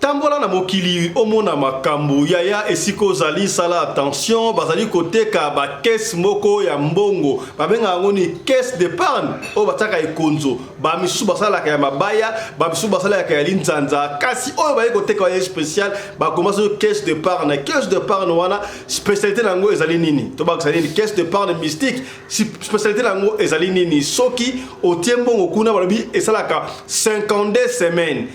tambola na mokili omona makambo yaya esiko zali sala attention bazali koteka ba caisse moko ya mbongo babenga ngoni caisse d'épargne o bataka ekonzo ba misu basala ka ya mabaya ba misu basala ka ya linzanza kasi o ba koteka ya spécial ba commence caisse d'épargne wana spécialité nango ezali nini to ba ezali caisse d'épargne mystique spécialité nango ezali nini soki o tiembongo kuna balobi esalaka 52 semaines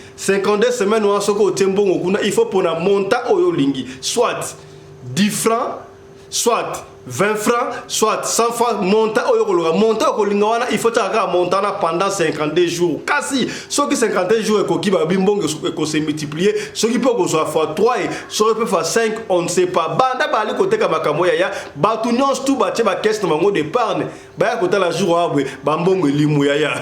wana soko o tiembongo kuna il faut pour na monta oyo lingi soit 10 francs soit 20 francs, soit 100 francs, monta il faut monter pendant 52 jours. Kasi, ce qui 52 jours, il faut se multiplier. Ce qui peut faire fois 3 et ce qui peut faire 5, on ne sait pas. Banda bali côté kamakamoya ya, batunions tout batte ba caisse de d'épargne. Ba côté la jour abwe, bambongo limuya ya.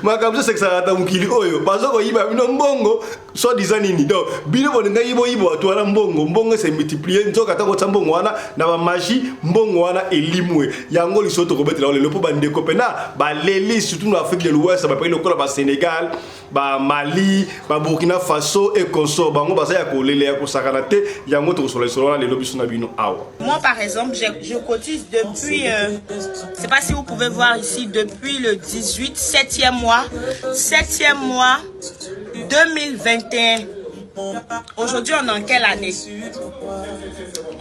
Makamzo c'est que ça ata mukili oyo. Bazoko yiba bino mbongo, soit disant nini. Donc, bino bolinga yibo to ala mbongo se multiplier, nzoka ta ko tambongo wana na magie mbongo wana elimwe yango lisoto ko betela le po bande kopena ba leli surtout en Afrique de l'Ouest ba pele ko ba Sénégal ba Mali ba Burkina Faso et consort bango ba ya ko lele ya ko sakana te yango to solo solo les lobby na bino awa. Moi par exemple, je cotise depuis c'est pas si vous pouvez voir ici depuis le 18 7e mois 2021. Aujourd'hui, on est en quelle année?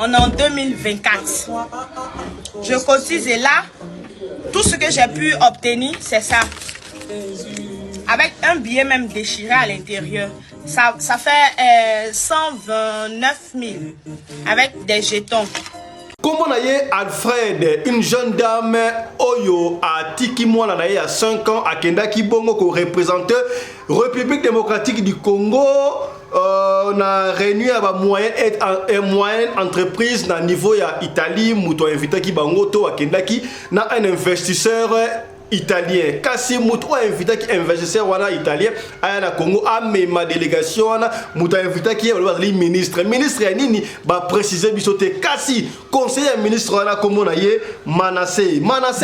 On est en 2024. Je cotise et là, tout ce que j'ai pu obtenir, c'est ça. Avec un billet même déchiré à l'intérieur. Ça fait 129 000 avec des jetons. Comment naye Alfred, une jeune dame oyo a tiki mwana naye à 5 ans à Kendaki Bongo ko représente République démocratique du Congo. On a réuni à moyenne entreprise na niveau ya Italie, muto invité ki bango to a Kendaki na un investisseur italien. Kasi muto invité ki investisseur wana italien aya na Congo a ma délégation wana muto invité ki le ministre ya nini ba préciser bisote kasi conseiller ministre wana komo na ye Manassé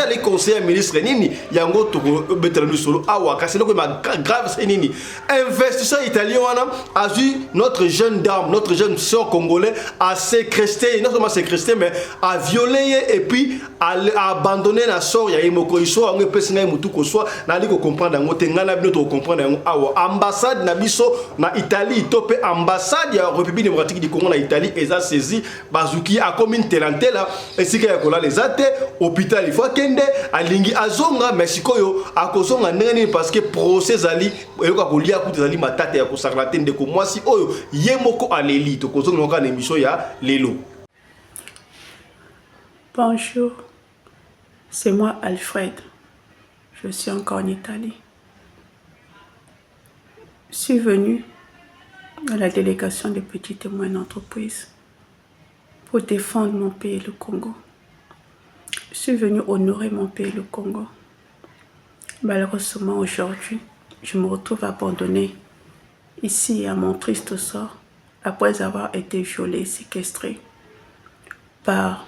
les conseiller ministre nini yango to betela solo awa kasi loko ma grave c'est nini investisseur italien wana a vu notre jeune dame notre jeune sœur congolais a séquestré non seulement séquestré mais a violé et puis a abandonné la sœur ya imoko iso ngo pesa mutu ko soit na liko comprendre ngo te ngana bino to comprendre ngo awa ambassade na biso na Italie topé ambassade ya République démocratique du Congo na Italie eza saisi bazuki a commune telantela esika ya kola les ate hôpital il faut kende alingi azonga Mexico yo akozonga ndenge parce que procès ali eyoka kolia kuti zali matata ya kosakala tende ko mwasi oyo yemoko aleli to kozonga na émission ya lelo. Bonjour, c'est moi Alfred. Je suis encore en Italie. Je suis venu à la délégation des petites et moyennes entreprises pour défendre mon pays, le Congo. Je suis venu honorer mon pays, le Congo. Malheureusement, aujourd'hui, je me retrouve abandonnée ici à mon triste sort après avoir été violée et séquestrée par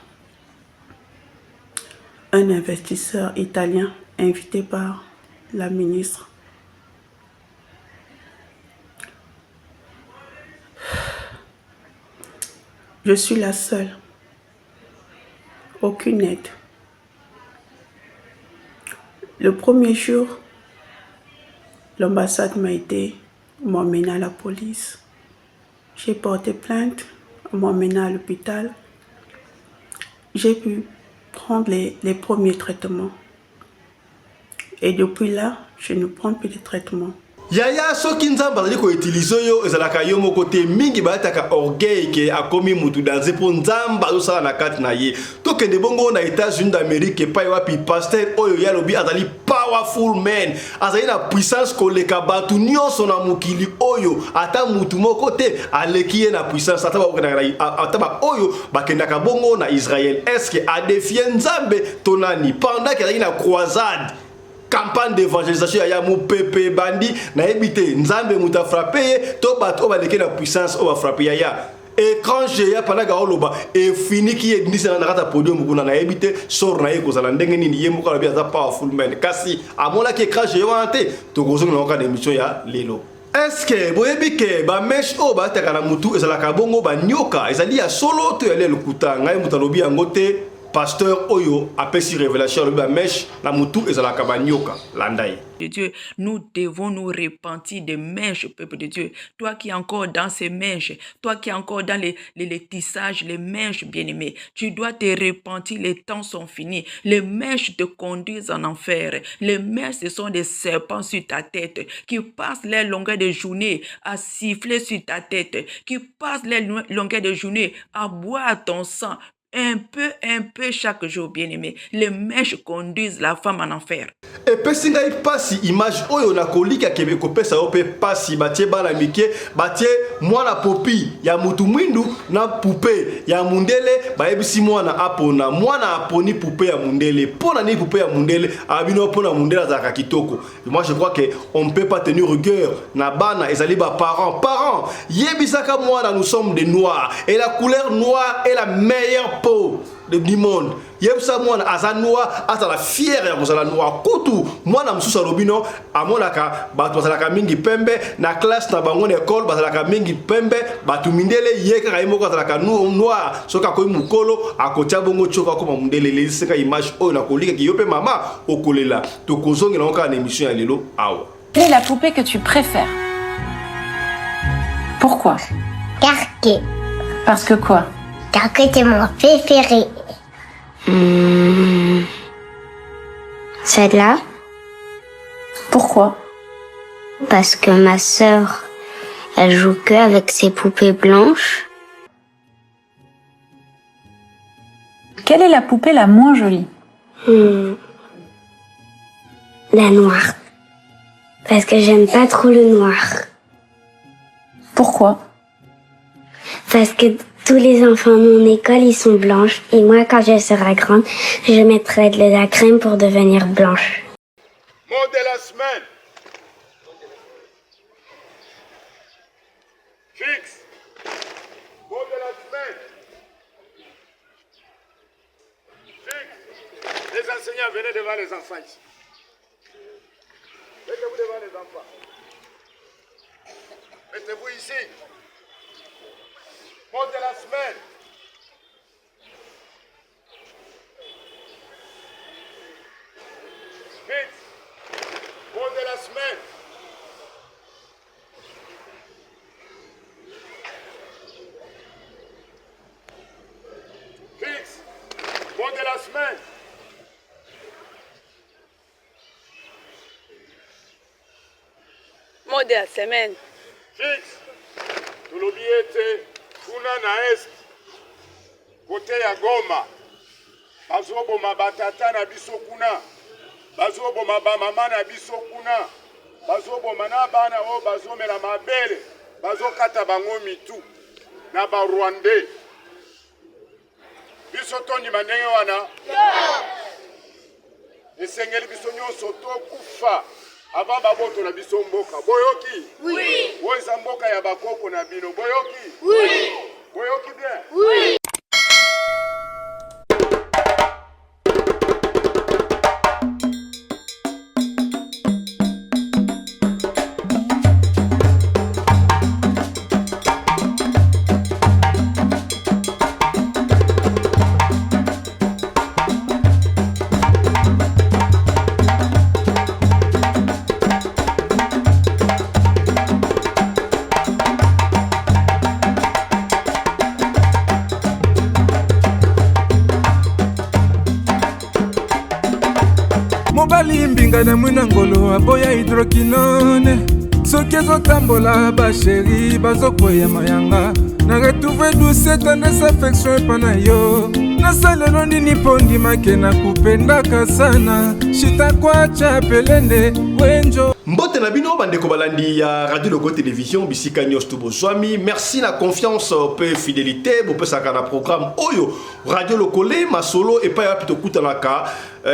un investisseur italien invité par la ministre. Je suis la seule. Aucune aide. Le premier jour, l'ambassade m'a aidé, m'a emmené à la police. J'ai porté plainte, m'a emmené à l'hôpital. J'ai pu prendre les premiers traitements. Et depuis là, je ne prends plus de traitements. Yaya soki nzamba zali ko utiliser yo ezalaka yo moko te mingi bataka orgueil ke akomi mutu danze po nzamba zo sala na kati na ye to ke de bongo na États-Unis d'Amérique pa wapi pasteur oyo ya lobi azali powerful man azali na puissance koleka batu nyonso na mukili oyo ata mutu moko te aleki na puissance ata ba oyo bakendaka bongo na Israël est-ce que a défier nzambe tonani pendant que azali na croisade campagne d'évangélisation ya mu pepe bandi na ebité nzambe muta frappé to bato ba leke na puissance o ba frappé ya écran géant pendant ga oloba et fini qui est ni na kata podium kuna na ebité sor na eko zala ndenge nini yemo ka bia za powerful man kasi amona ki écran géant ante to kozonga na ka émission ya lelo. Est-ce que boyebi ke ba mesh o ba taka na mutu ezalaka bongo ba nyoka ezali ya solo to yale lukuta ngai mutalobi yango te pasteur oyo apesi révélation le ba mesh na mutu ezalaka ba nyoka landai de Dieu, nous devons nous repentir des mèches, peuple de Dieu. Toi qui es encore dans ces mèches, toi qui es encore dans les tissages, les mèches, bien-aimés, tu dois te repentir, les temps sont finis. Les mèches te conduisent en enfer. Les mèches, ce sont des serpents sur ta tête qui passent les longueurs de journée à siffler sur ta tête, qui passent les longueurs de journée à boire ton sang. Un peu chaque jour, bien-aimé. Les mèches conduisent la femme en enfer. Et pesi ngai pasi image oyo na kolika kebe kopesa yo pe pasi batie bana mike batie mwana popi ya mutu mwindu na poupée ya mundele bayebisi mwana apona mwana aponi poupée ya mundele pona ni poupée ya mundele abino pona mundele azaka kitoko. Moi je crois que on ne peut pas tenir rigueur na bana ezali ba parents yebisaka mwana nous sommes des noirs et la couleur noire est la meilleure peau du monde. Yebisa mwana aza noir ata la fière ya kozala noir kutu mwana mususu alobino amonaka bato bazalaka mingi pembe na classe na bango na école bazalaka mingi pembe batu mindele yeka ka imoko azalaka noir soka ko mukolo akotia bongo choka ko mundele leseka image oyo na kolika ki yope mama okolela to kozongela oka na émission ya lelo awa. Quelle est la poupée que tu préfères? Pourquoi? Carquet. Parce que quoi? Carquet est mon préféré. Celle-là. Pourquoi? Parce que ma sœur, elle joue que avec ses poupées blanches. Quelle est la poupée la moins jolie? La noire. Parce que j'aime pas trop le noir. Pourquoi? Parce que tous les enfants de mon école, ils sont blanches. Et moi, quand je serai grande, je mettrai de la crème pour devenir blanche. Mot de la semaine. Fixe. Mot de la semaine. Fixe. Les enseignants, venez devant les enfants ici. Mettez-vous devant les enfants. Mettez-vous ici. Mot de la semaine. Fixe. Mot de la semaine. Fixe. Mot de la semaine. Mot de la semaine. Fixe. Tulobiete. Kuna na est. Kote ya Goma. Bazoboma batata na biso kuna. Bazoboma ba mama na biso kuna. Bazoboma na bana o bazomela mabele. Bazokata bango mitu na ba Rwandais. Biso tondi mandenge wana. Esengeli biso nyonso tokufa. Avant baboto na biso mboka. Boyoki? Oui. Woza mboka ya bakoko na bino. Boyoki? Oui. Boyoki bien? Oui. mobali mbinga na mwina ngolo aboya hydroquinone soki ezotambola basheri bazokoya mayanga na retrouve douce tendresse affection epa na yo nasalelo nini mpo ndimake na kupendaka sana shitakwacha pelende wenjo Mbote na bino bandeko balandi ya Radio Logo Télévision bisika nyos to bozwami. Merci na confiance pe fidélité bo pesa kana programme oyo Radio Lokole masolo et pa ya pito kutanaka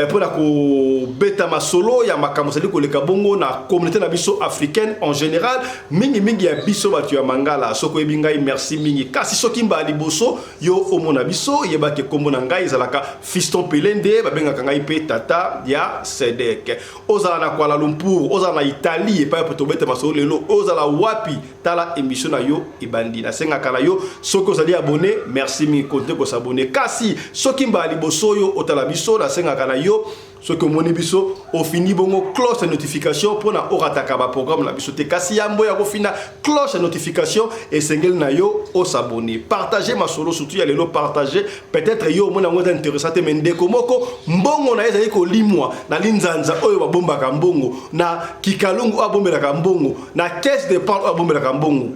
pour la ko beta masolo ya makambo sali ko leka bongo na communauté na biso africaine en général mingi ya biso batu ya mangala soko ebingai merci mingi kasi soki mbali boso yo omona biso yeba ke kombo na ngai zalaka fiston pelende babenga ngai pe tata ya Sedek ozala na Kuala Lumpur ozala na Italie et pas pour tobeta masolo lelo ozala wapi tala émission na yo ebandi na senga kala yo soko zali abonné merci mi compter ko s'abonner kasi soki mbali boso yo otala biso na senga kala yo soki moni biso au fini bongo cloche de notification pour na orataka ba programme na biso te kasi yambo ya ko fina cloche de notification et sengel na yo o s'abonner partager masolo surtout ya lelo partager peut-être yo mona ngota intéressant te mendeko moko mbongo na ezali ko limwa na linzanza oyo ba bomba ka mbongo na kikalungu abombela ka mbongo na caisse de d'épargne abombela ka mbongo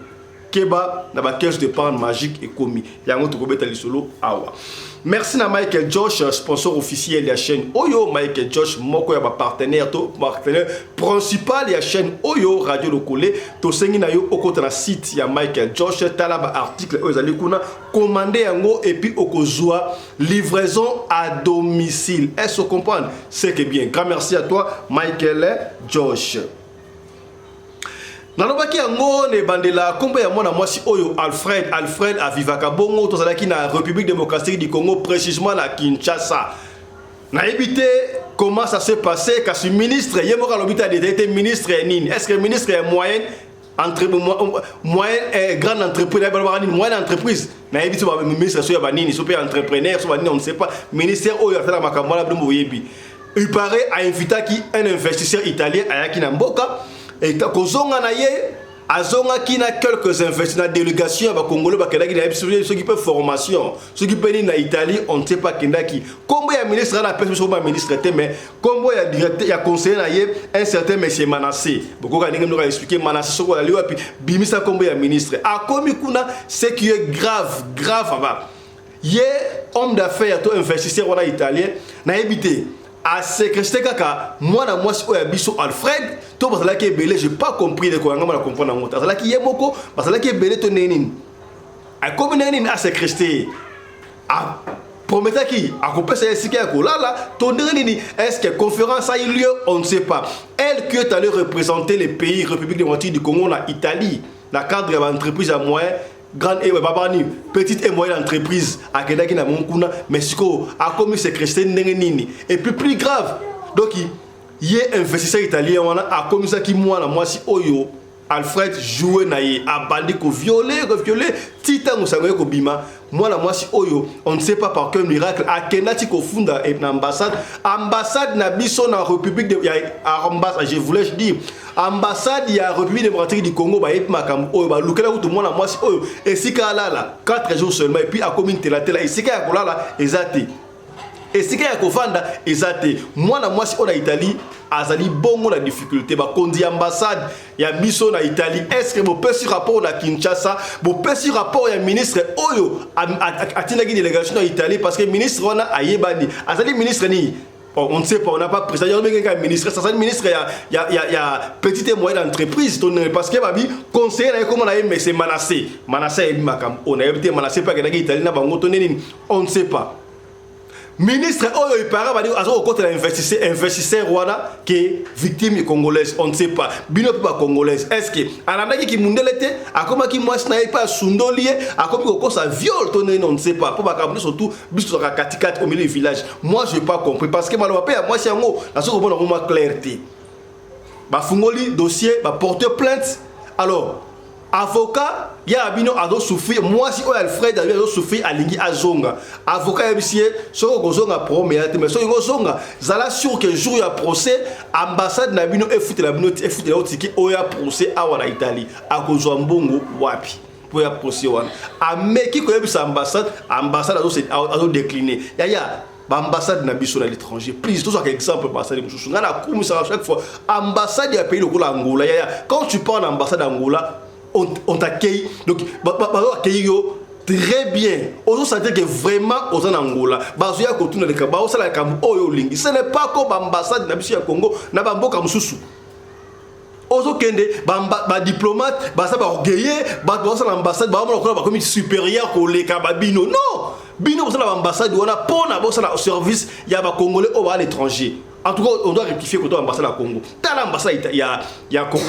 keba na ba caisse d'épargne magique et komi yango to kobeta lisolo awa. Merci na Michael Josh, sponsor officiel de la chaîne Oyo. Michael Josh, moko ya ba partenaire principal de la chaîne Oyo Radio Lokole. To sengi na yo okota na site ya Michael Josh tala ba article ozali kuna commander yango et puis okozwa livraison à domicile. Est-ce que vous comprenez? C'est que bien. Grand merci à toi Michael Josh. Nalobaki yango ne bandela kombo ya mwana mwasi oyo Alfred avivaka bongo tozalaki na République démocratique du Congo précisément na Kinshasa. Na évité comment ça s'est passé kasi ministre yemoka lobita était ministre nini? Est-ce que ministre est moyenne grande entreprise moyenne entreprise na évité ba ministre so ya banini so pe entrepreneur so banini on ne sait pas ministère oyo afela makambo la blo yebi. Il paraît à inviter qui un investisseur italien ayaki na mboka. Et kozonga na ye azonga ki na quelques investisseurs na délégation ba congolais ba kelaki na ceux qui peuvent formation ceux qui peuvent na Italie on ne sait pas kindaki kombo ya ministre na pèse so ba ministre te mais kombo ya directeur ya conseiller na ye un certain monsieur Manassé beaucoup ka ndenge expliquer Manassé soko la liwa puis bimisa kombo ya ministre a komi kuna ce qui est grave aba ye homme d'affaires to investisseur wana italien na éviter à sécréter kaka moi na moi oya biso Alfred to basala ki belé j'ai pas compris de quoi ngama na comprendre ngota basala ki yemoko basala ki belé to nenini a comme nenini à sécréter a promettre qui a compter c'est sika ko là to nenini est-ce que conférence a eu lieu on ne sait pas elle que tu allais représenter les pays République démocratique du Congo na Italie la cadre de l'entreprise à moyen grande et babani petite et moyenne entreprise à Kedaki na Monkuna Mexico a commis secrétaire nini et puis plus grave donc il y a un investisseur italien on a commis ça qui moi si oyo Alfred joué na ye a bandi ko violer titan musango ko bima moi si oyo on ne sait pas par quel miracle a kenati ko funda et ambassade na biso na République de ambassade je voulais dire ambassade ya République démocratique du Congo ba et makam oyo ba lukela ko moi si oyo et sika là 4 jours seulement et puis a communauté la télé et sika ko là ezati et sika ya ko vanda ezati moi si on a Italie azali bongo la difficulté ba kondi ambassade ya biso na Italie est-ce que vous petit rapport na Kinshasa vous petit rapport ya ministre oyo atina gi délégation na Italie parce que ministre wana ayebani azali ministre ni on ne sait pas on n'a pas président mais un ministre ça c'est ministre ya petite et moyenne entreprise parce que babi conseiller na comment na mais c'est Manassé et makam on a évité Manassé pas que na Italie na bango toneni on ne sait pas. Ministre oyo il paraît va dire azo côté investisseur wana qui victime congolaise on ne sait pas bino pas congolaise est-ce que anandaki ki mundelete akoma ki moi sniper pas sundolie akomi ko ça viol tonné on ne sait pas pour ba surtout biso ka katikati au milieu du village moi je n'ai pas compris parce que malo pa moi c'est ngo na soko bona vraiment clarté ba fungoli dossier ba porter plainte alors avocat ya abino ado souffrir moi si Alfred ado souffrir alingi azonga avocat ebisie soko kozonga premier mais soko kozonga zala sûr que jour ya procès ambassade na bino efute la bino efute la otiki oya procès awa na Italie akozwa mbongo wapi pour ya procès wana ameki ko yebisa ambassade ado décliner ya ambassade na biso na l'étranger please tout ça exemple ambassade mususu ngana kumisa chaque fois ambassade ya pays lokola Angola quand tu pars en ambassade d'Angola on t'accueille donc accueille très bien on sent que vraiment aux Angola bazoya ko tuna leka ba osala ka oyo lingi ce n'est pas comme ambassade na biso ya Congo na ba mboka mususu ozo kende ba diplomate ba sa ba orgueilleux ba osala ambassade ba mo ba comme supérieur ko leka ba bino non bino osala ambassade wana pona ba osala service ya ba congolais au à l'étranger. En tout cas, on doit rectifier côté ambassade à Congo. Dans l'ambassade, il y a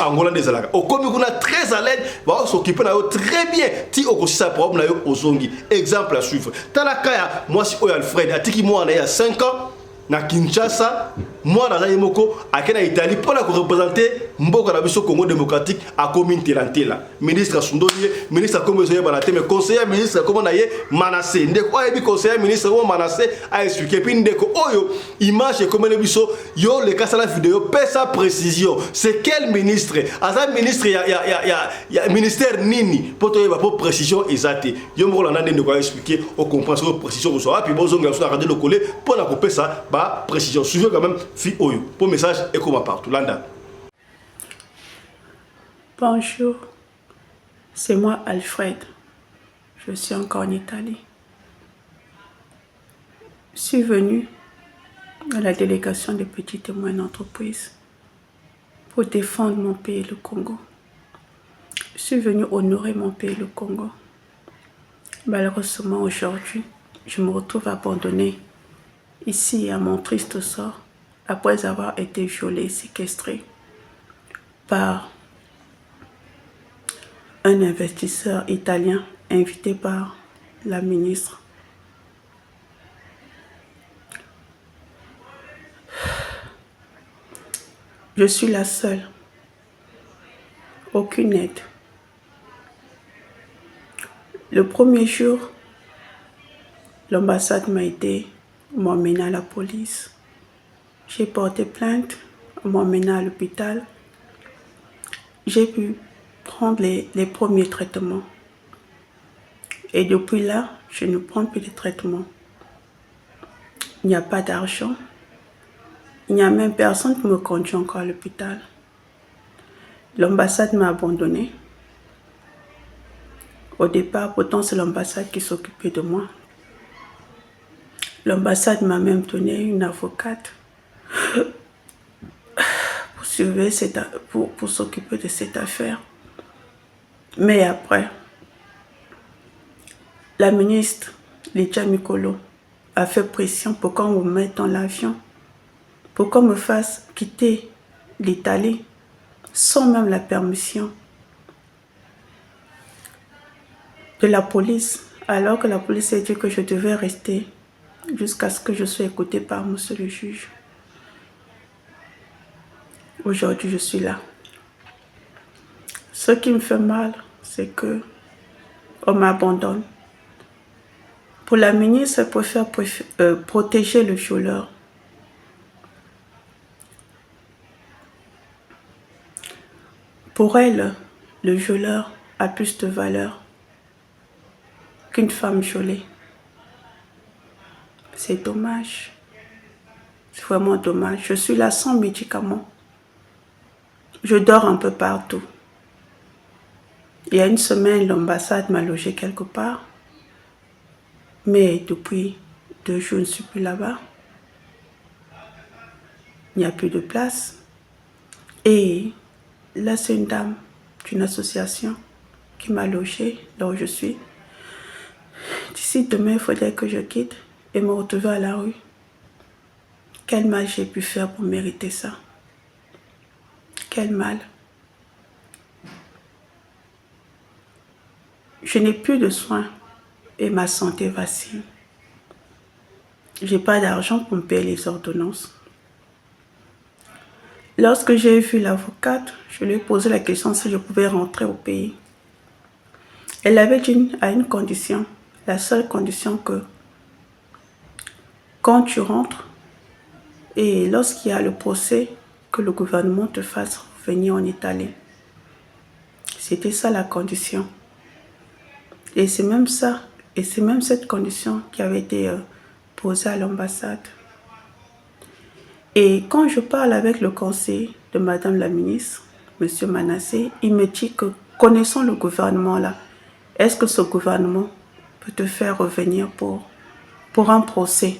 Angola des Alaga. Au Congo, on a très à l'aide, va s'occuper très bien. Ti au aussi sa problème là au Zongi. Exemple à suivre. Dans la Kaya, moi si Alfred, a tiki moi il y a 5 ans, na Kinshasa, moi na Yemoko, à Kenya Italie pour la représenter mboka na biso Congo démocratique a commune telantela ministre Sundoli ministre comme Zoé Balate mais conseiller ministre comme na ye Manassé ndeko ayebi conseiller ministre comme Manassé a expliqué puis ndeko oyo image comme le biso yo le cas la vidéo paie sa précision c'est quel ministre asa ministre ya ministère nini pour to pour précision exacte yo mo la ndeko ko expliquer au comprendre précision ko so puis bozonga so radio le coller pour la couper ça ba précision suivez quand même fi oyo pour message et comme partout landa. Bonjour, c'est moi Alfred. Je suis encore en Italie. Je suis venu à la délégation des petites et moyennes entreprises pour défendre mon pays, le Congo. Je suis venu honorer mon pays, le Congo. Malheureusement, aujourd'hui, je me retrouve abandonnée ici à mon triste sort après avoir été violée et séquestrée par un investisseur italien invité par la ministre. Je suis la seule. Aucune aide. Le premier jour, l'ambassade m'a aidé, m'a emmené à la police. J'ai porté plainte, m'a emmené à l'hôpital. J'ai pu prendre les premiers traitements. Et depuis là, je ne prends plus de traitements. Il n'y a pas d'argent. Il n'y a même personne qui me conduit encore à l'hôpital. L'ambassade m'a abandonnée. Au départ, pourtant, c'est l'ambassade qui s'occupait de moi. L'ambassade m'a même donné une avocate pour s'occuper de cette affaire. Mais après, la ministre Lydia Mikolo a fait pression pour qu'on me mette dans l'avion, pour qu'on me fasse quitter l'Italie sans même la permission de la police, alors que la police a dit que je devais rester jusqu'à ce que je sois écoutée par monsieur le juge. Aujourd'hui, je suis là. Ce qui me fait mal, c'est que on m'abandonne. Pour la ministre, elle préfère protéger le violeur. Pour elle, le violeur a plus de valeur qu'une femme violée. C'est dommage. C'est vraiment dommage. Je suis là sans médicaments. Je dors un peu partout. Il y a une semaine, l'ambassade m'a logé quelque part. Mais depuis 2 jours, je ne suis plus là-bas. Il n'y a plus de place. Et là, c'est une dame d'une association qui m'a logé là où je suis. D'ici demain, il faudrait que je quitte et me retrouver à la rue. Quel mal j'ai pu faire pour mériter ça? Quel mal? Je n'ai plus de soins et ma santé vacille. Je n'ai pas d'argent pour me payer les ordonnances. Lorsque j'ai vu l'avocate, je lui ai posé la question si je pouvais rentrer au pays. Elle avait dit à une condition, la seule condition que quand tu rentres et lorsqu'il y a le procès, que le gouvernement te fasse venir en Italie. C'était ça la condition. Et c'est même ça, et c'est même cette condition qui avait été posée à l'ambassade. Et quand je parle avec le conseiller de Madame la ministre, Monsieur Manassé, il me dit que connaissant le gouvernement là, est-ce que ce gouvernement peut te faire revenir pour un procès?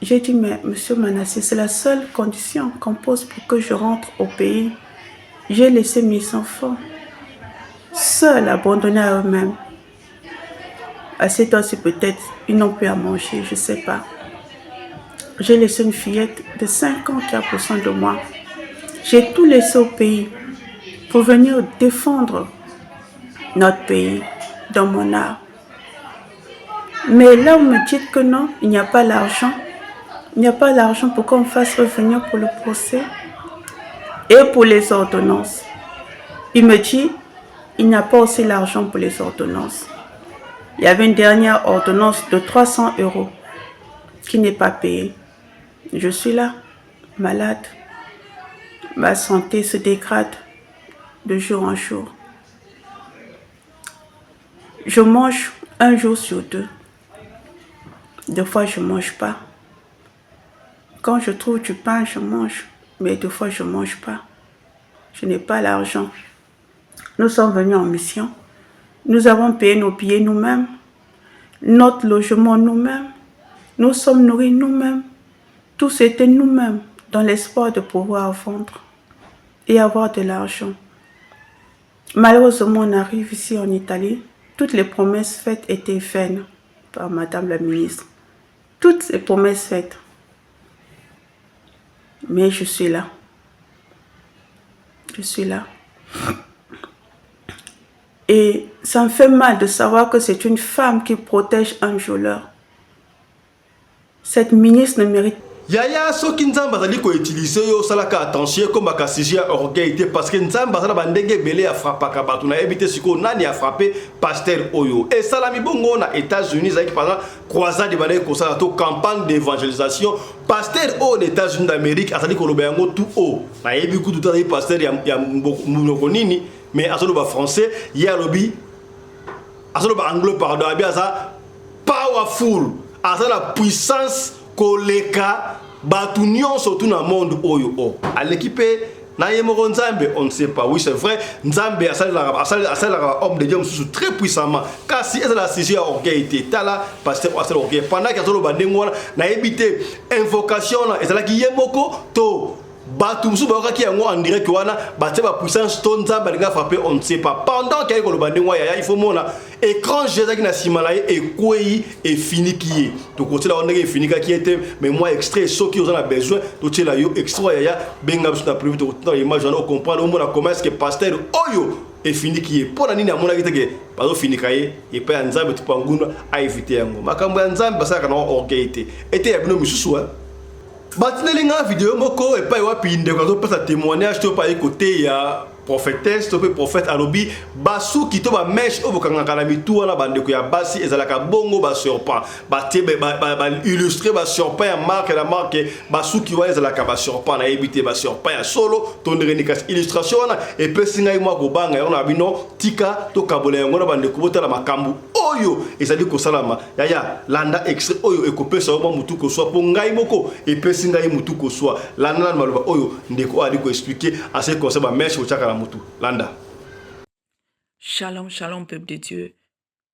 J'ai dit, mais Monsieur Manassé, c'est la seule condition qu'on pose pour que je rentre au pays. J'ai laissé mes enfants seuls, abandonnés à eux-mêmes. À cette heure-ci, peut-être, ils n'ont plus à manger, je ne sais pas. J'ai laissé une fillette de 5 ans qui a besoin de moi. J'ai tout laissé au pays pour venir défendre notre pays dans mon art. Mais là, vous me dites que non, il n'y a pas l'argent. Il n'y a pas l'argent pour qu'on me fasse revenir pour le procès. Et pour les ordonnances, il me dit, il n'y a pas aussi l'argent pour les ordonnances. Il y avait une dernière ordonnance de 300 € qui n'est pas payée. Je suis là, malade. Ma santé se dégrade de jour en jour. Je mange un jour sur deux. Des fois, je ne mange pas. Quand je trouve du pain, je mange. Mais des fois, je ne mange pas. Je n'ai pas l'argent. Nous sommes venus en mission. Nous avons payé nos billets nous-mêmes. Notre logement nous-mêmes. Nous sommes nourris nous-mêmes. Tout c'était nous-mêmes dans l'espoir de pouvoir vendre et avoir de l'argent. Malheureusement, on arrive ici en Italie. Toutes les promesses faites étaient vaines par Madame la ministre. Toutes les promesses faites. Mais je suis là. Je suis là. Et ça me fait mal de savoir que c'est une femme qui protège un violeur. Cette ministre ne mérite pas. Yaya soki nzambe azali ko utiliser yo salaka attention comme ka sujet ya orgueil parce que nzambe azala bandenge belé ya frappaka batu na ebité siko nani a frappé pasteur oyo et salami bongo na États-Unis avec par exemple croisade balé ko sala to campagne d'évangélisation pasteur aux États-Unis d'Amérique azali ko loba yango tout haut na yebi ku tout azali pasteur ya mboko nini mais azalo ba français ya lobi azalo ba anglo pardon abi aza powerful azala puissance koleka batu nyonso tout na monde oyo o à l'équipe na yemoko nzambe on ne sait pas oui c'est vrai nzambe asala homme de Dieu sous très puissamment kasi ezala sujet ya orgueil tala pasteur asala orgueil pendant que azolo bandengo na ebité invocation na ezala ki yemoko to batu musu ba ki yango en direct wana ba te ba puissance to nzambe linga frapper on ne sait pas pendant qu'il y a ko bandengo ya il faut mona écran Jésus qui na simalaye et kwei et fini qui est to côté là on est fini qui était mais moi extrait ce qui on a besoin to tela yo extrait ya benga sur la prévu to dans image on comprendre au moins comment est-ce que pasteur oyo et fini qui est pour la nini amona ki te pas fini kaye et pas nzambe to panguna a éviter yango makambo ya nzambe basaka na orgueil était ya bino misusu Batinelinga vidéo moko et pas wapi ndeko to pesa témoignage to pa côté ya prophétesse to pe prophète alobi basu ki to ba mèche o bokanga kala mitu wana bandeko ya basi ezalaka bongo ba serpent ba tebe ba illustrer ba serpent ya marque la marque basu ki wa ezalaka ba serpent na ebité ba serpent ya solo to ndrenikas illustration wana et pesinga moi ko banga on a bino tika to kabola yango na bandeko botala makambu oyo ezali ko salama yaya landa extrait oyo ekopesa mo mutu ko soit po ngai moko et pesinga mutu ko soit landa maloba oyo ndeko ali ko expliquer à ce qu'on ba mèche o chaka Landa. Shalom, shalom, peuple de Dieu.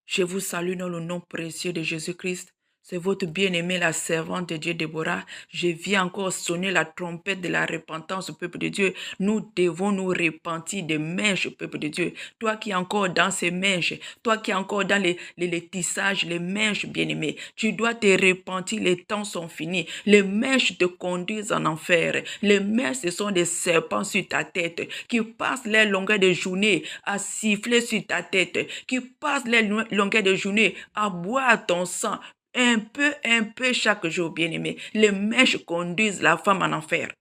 Je vous salue dans le nom précieux de Jésus-Christ. C'est votre bien-aimé, la servante de Dieu, Déborah. Je viens encore sonner la trompette de la repentance au peuple de Dieu. Nous devons nous repentir des mèches au peuple de Dieu. Toi qui es encore dans ces mèches, toi qui es encore dans les tissages, les mèches, bien-aimés, tu dois te repentir, les temps sont finis. Les mèches te conduisent en enfer. Les mèches, ce sont des serpents sur ta tête qui passent les longueurs de journée à siffler sur ta tête, qui passent les longueurs de journée à boire ton sang. Un peu chaque jour, bien-aimé. Les mèches conduisent la femme en enfer.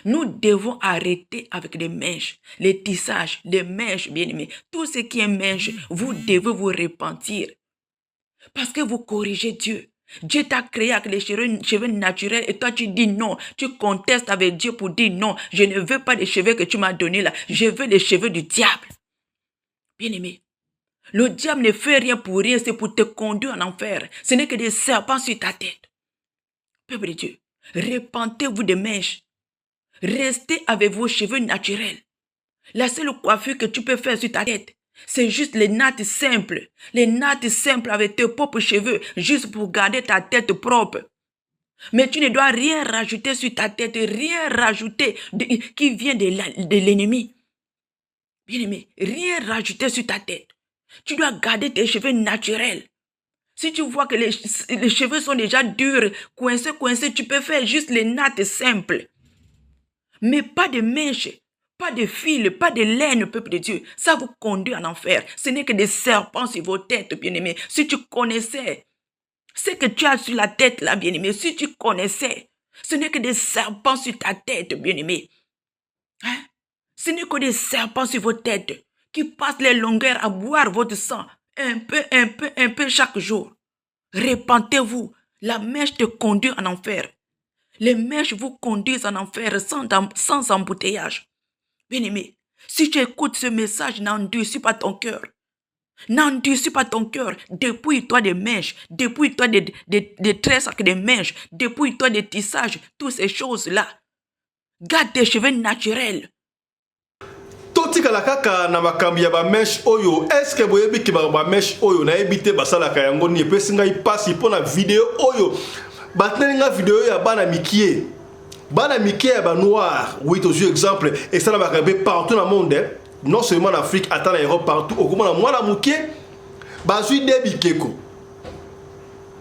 Nous devons arrêter avec les mèches, les tissages, les mèches, bien-aimés. Tout ce qui est mèche, vous devez vous repentir. Parce que vous corrigez Dieu. Dieu t'a créé avec les cheveux naturels et toi tu dis non. Tu contestes avec Dieu pour dire non. Je ne veux pas les cheveux que tu m'as donnés là. Je veux les cheveux du diable. Bien-aimé. Le diable ne fait rien pour rien, c'est pour te conduire en enfer. Ce n'est que des serpents sur ta tête. Peuple de Dieu, repentez-vous des mèches. Restez avec vos cheveux naturels. La seule coiffure que tu peux faire sur ta tête, c'est juste les nattes simples. Les nattes simples avec tes propres cheveux, juste pour garder ta tête propre. Mais tu ne dois rien rajouter sur ta tête, rien rajouter qui vient de l'ennemi. Bien-aimé, rien rajouter sur ta tête. Tu dois garder tes cheveux naturels. Si tu vois que les cheveux sont déjà durs, coincés, tu peux faire juste les nattes simples. Mais pas de mèches, pas de fils, pas de laine, peuple de Dieu. Ça vous conduit en enfer. Ce n'est que des serpents sur vos têtes, bien-aimés. Si tu connaissais ce que tu as sur la tête, là, bien-aimé, si tu connaissais, ce n'est que des serpents sur ta tête, bien-aimé. Hein? Ce n'est que des serpents sur vos têtes qui passent les longueurs à boire votre sang un peu chaque jour. Répentez-vous. La mèche te conduit en enfer. Les mèches vous conduisent en enfer sans embouteillage. Bien-aimé, si tu écoutes ce message, n'endurcis pas ton cœur. N'endurcis pas ton cœur. Dépouille-toi des mèches. Dépouille-toi des tresses avec des mèches. Dépouille-toi des tissages. Toutes ces choses-là. Garde tes cheveux naturels. Totikala kaka na makambi ya ba mesh oyo. Est-ce que boyebi ki ba mesh oyo na ebite basala ka yango ni pesi ngai pasi pona vidéo oyo. Batnelinga vidéo ya bana mikie. Bana mikie ya ba noir. Oui, aux yeux exemple et ça na bakabe partout dans le monde. Non seulement en Afrique, à l'Europe partout. Au comment moi la moukie bazui debi keko.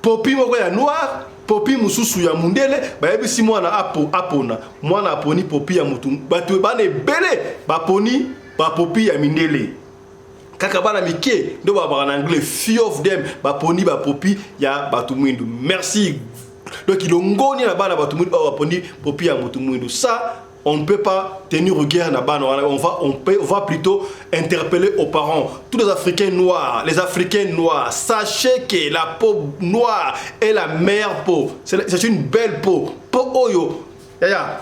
Popi moko ya noir. Popi mususu ya mundele bayebi si mwana apona mwana aponi popi ya mutu batu bane bele baponi ba popi ya mindele kaka bana mike ndo ba en anglais few of them baponi ba popi ya batu mwindu. Merci. Donc ilongoni na bana batu mwindu baponi popi ya mutu mwindu. Ça on ne peut pas tenir rigueur na bana, on va plutôt interpeller aux parents. Tous les Africains noirs, sachez que la peau noire est la meilleure peau. C'est une belle peau. Peau oyo. Yaya,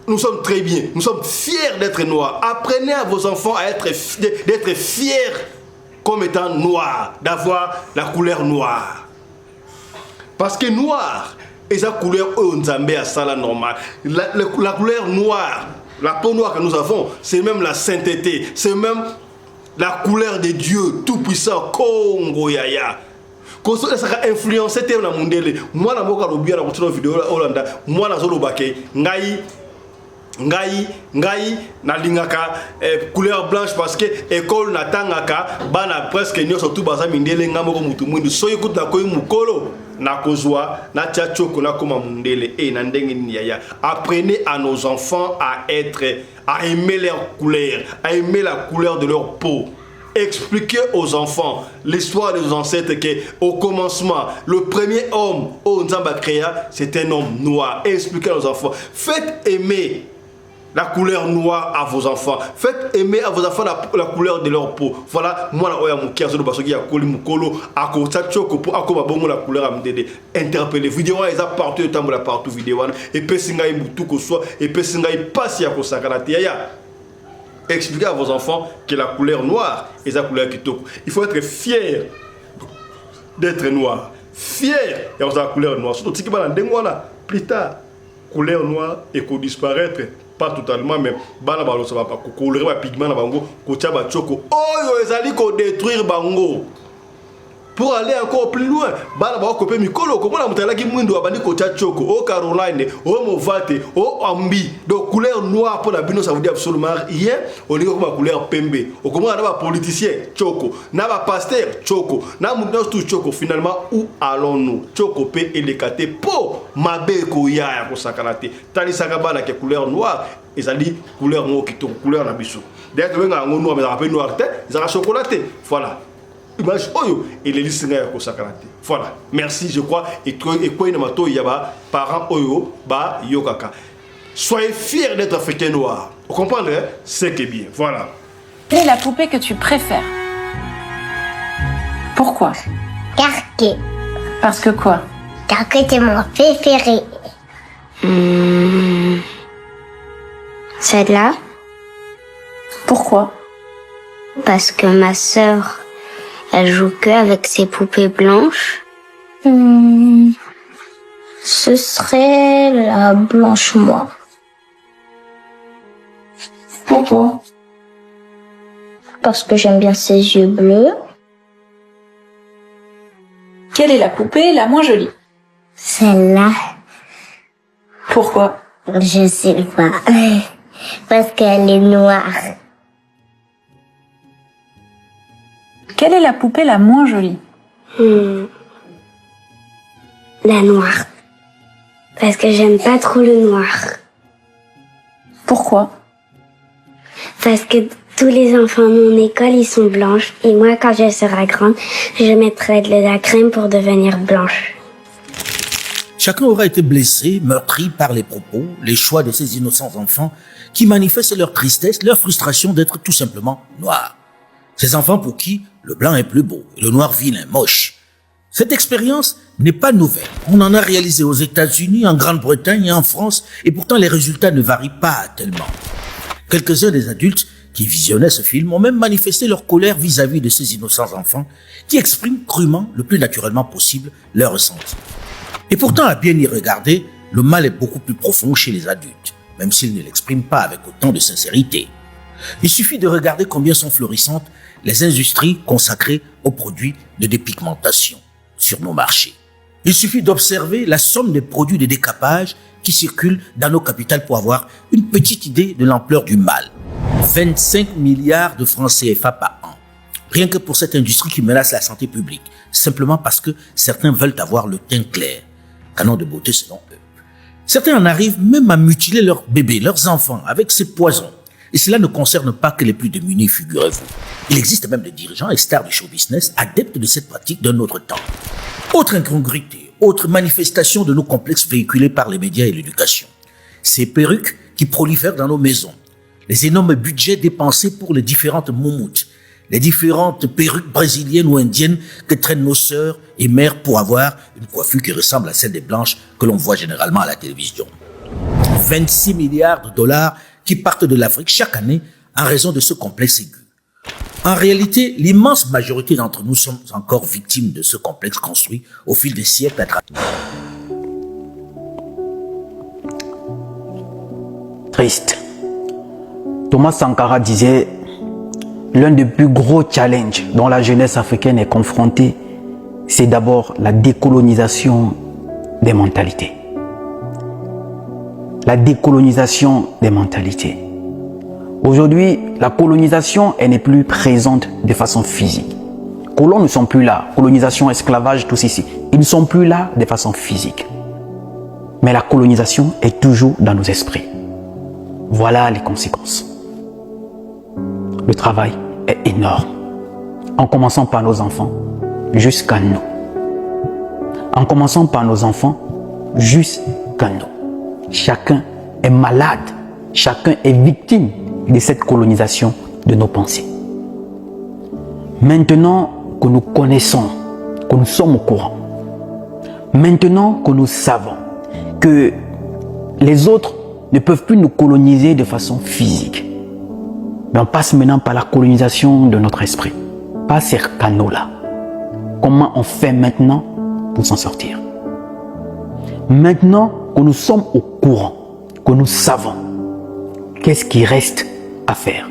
nous sommes très bien, nous sommes fiers d'être noirs. Apprenez à vos enfants à d'être fiers comme étant noirs, d'avoir la couleur noire. Parce que noir, et sa couleur Nzambe à sala normal. La couleur noire, la peau noire que nous avons, c'est même la sainteté, c'est même la couleur de Dieu tout-puissant. Congo Yaya. Ça a influencé na mundele. Moi na moka lobia na kutuna vidéo Hollanda. Moi na zolo bake ngai na lingaka couleur blanche parce que école na tangaka bana presque nyoso tout baza mindele ngamoko mutu mwindu so yikuta koyi mukolo na kozwa na tchachoko na koma mundele et na ndenge ni yaya. Apprenez à nos enfants à aimer leur couleur, à aimer la couleur de leur peau. Expliquez aux enfants l'histoire de nos ancêtres qu'au commencement, le premier homme au Nzamba créa, c'est un homme noir. Expliquez aux enfants. Faites aimer la couleur noire à vos enfants. Faites aimer à vos enfants la couleur de leur peau. Voilà, moi la oya mukia zo basoki ya koli mukolo akota choko po akoma bongo la couleur amdede. Interpellez vidéo eza partout tambola partout vidéo et pesinga mutu ko soit et pesinga pasi ya ko sakana ya. Expliquez à vos enfants que la couleur noire est la couleur kitoko. Il faut être fier d'être noir. Fier de la couleur noire. Surtout si vous avez plus tard, couleur noire et qu'on disparaître. Pas totalement, mais bana balo ça va pas colorer ba pigment na bango ko tia ba choko oyo ezali ko détruire bango pour aller encore plus loin. Bana ba kopé mikolo ko mona mutala ki mwindo abandi ko tia choko o Caroline o Movate o Ambi. Donc couleur noire pour la bino ça veut dire absolument rien. On dit comme couleur pembe. O comment na ba politicien choko, na ba pasteur choko, na mutno tout choko. Finalement où allons-nous? Choko pe elekate po mabe ko ya ko sakanate. Tali sakabana ke couleur noire ezali couleur mo kitoko couleur na biso. D'ailleurs que nga ngono mais ça rappelle noir té, ça a chocolaté. Voilà. Image oyo et les listeners ko sakanate. Voilà. Merci, je crois et quoi ina mato yaba parents oyo ba yokaka. Soyez fiers d'être africain noir. Vous comprenez? C'est que bien. Voilà. Quelle est la poupée que tu préfères? Pourquoi? Carquet. Parce que quoi? Carquet c'est mon préféré. Celle-là. Pourquoi? Parce que ma sœur, elle joue que avec ses poupées blanches. Ce serait la blanche moi. Pourquoi? Parce que j'aime bien ses yeux bleus. Quelle est la poupée la moins jolie? Celle-là. Pourquoi? Je sais pas. Parce qu'elle est noire. Quelle est la poupée la moins jolie? La noire. Parce que j'aime pas trop le noir. Pourquoi? Parce que tous les enfants de mon école, ils sont blanches. Et moi, quand je serai grande, je mettrai de la crème pour devenir blanche. Chacun aura été blessé, meurtri par les propos, les choix de ces innocents enfants qui manifestent leur tristesse, leur frustration d'être tout simplement noirs. Ces enfants pour qui le blanc est plus beau et le noir vilain, moche. Cette expérience n'est pas nouvelle. On en a réalisé aux États-Unis, en Grande-Bretagne et en France, et pourtant les résultats ne varient pas tellement. Quelques-uns des adultes qui visionnaient ce film ont même manifesté leur colère vis-à-vis de ces innocents enfants qui expriment crûment, le plus naturellement possible, leurs ressentis. Et pourtant, à bien y regarder, le mal est beaucoup plus profond chez les adultes, même s'ils ne l'expriment pas avec autant de sincérité. Il suffit de regarder combien sont florissantes les industries consacrées aux produits de dépigmentation sur nos marchés. Il suffit d'observer la somme des produits de décapage qui circulent dans nos capitales pour avoir une petite idée de l'ampleur du mal. 25 milliards de francs CFA par an. Rien que pour cette industrie qui menace la santé publique, simplement parce que certains veulent avoir le teint clair. Canon de beauté selon eux. Certains en arrivent même à mutiler leurs bébés, leurs enfants, avec ces poisons. Et cela ne concerne pas que les plus démunis, figurez-vous. Il existe même des dirigeants et stars du show business adeptes de cette pratique d'un autre temps. Autre incongruité, autre manifestation de nos complexes véhiculés par les médias et l'éducation. Ces perruques qui prolifèrent dans nos maisons. Les énormes budgets dépensés pour les différentes moumoutes. Les différentes perruques brésiliennes ou indiennes que traînent nos sœurs et mères pour avoir une coiffure qui ressemble à celle des blanches que l'on voit généralement à la télévision. 26 milliards de dollars qui partent de l'Afrique chaque année en raison de ce complexe aigu. En réalité, l'immense majorité d'entre nous sommes encore victimes de ce complexe construit au fil des siècles à travers. Triste. Thomas Sankara disait: l'un des plus gros challenges dont la jeunesse africaine est confrontée, c'est d'abord la décolonisation des mentalités. La décolonisation des mentalités. Aujourd'hui, la colonisation, elle n'est plus présente de façon physique. Colons ne sont plus là. Colonisation, esclavage, tout ceci. Ils ne sont plus là de façon physique. Mais la colonisation est toujours dans nos esprits. Voilà les conséquences. Le travail est énorme. En commençant par nos enfants jusqu'à nous. En commençant par nos enfants jusqu'à nous. Chacun est malade. Chacun est victime de cette colonisation de nos pensées. Maintenant que nous connaissons, que nous sommes au courant, maintenant que nous savons que les autres ne peuvent plus nous coloniser de façon physique, mais on passe maintenant par la colonisation de notre esprit, par ces canaux-là. Comment on fait maintenant pour s'en sortir? Maintenant que nous sommes au courant, que nous savons, qu'est-ce qui reste à faire?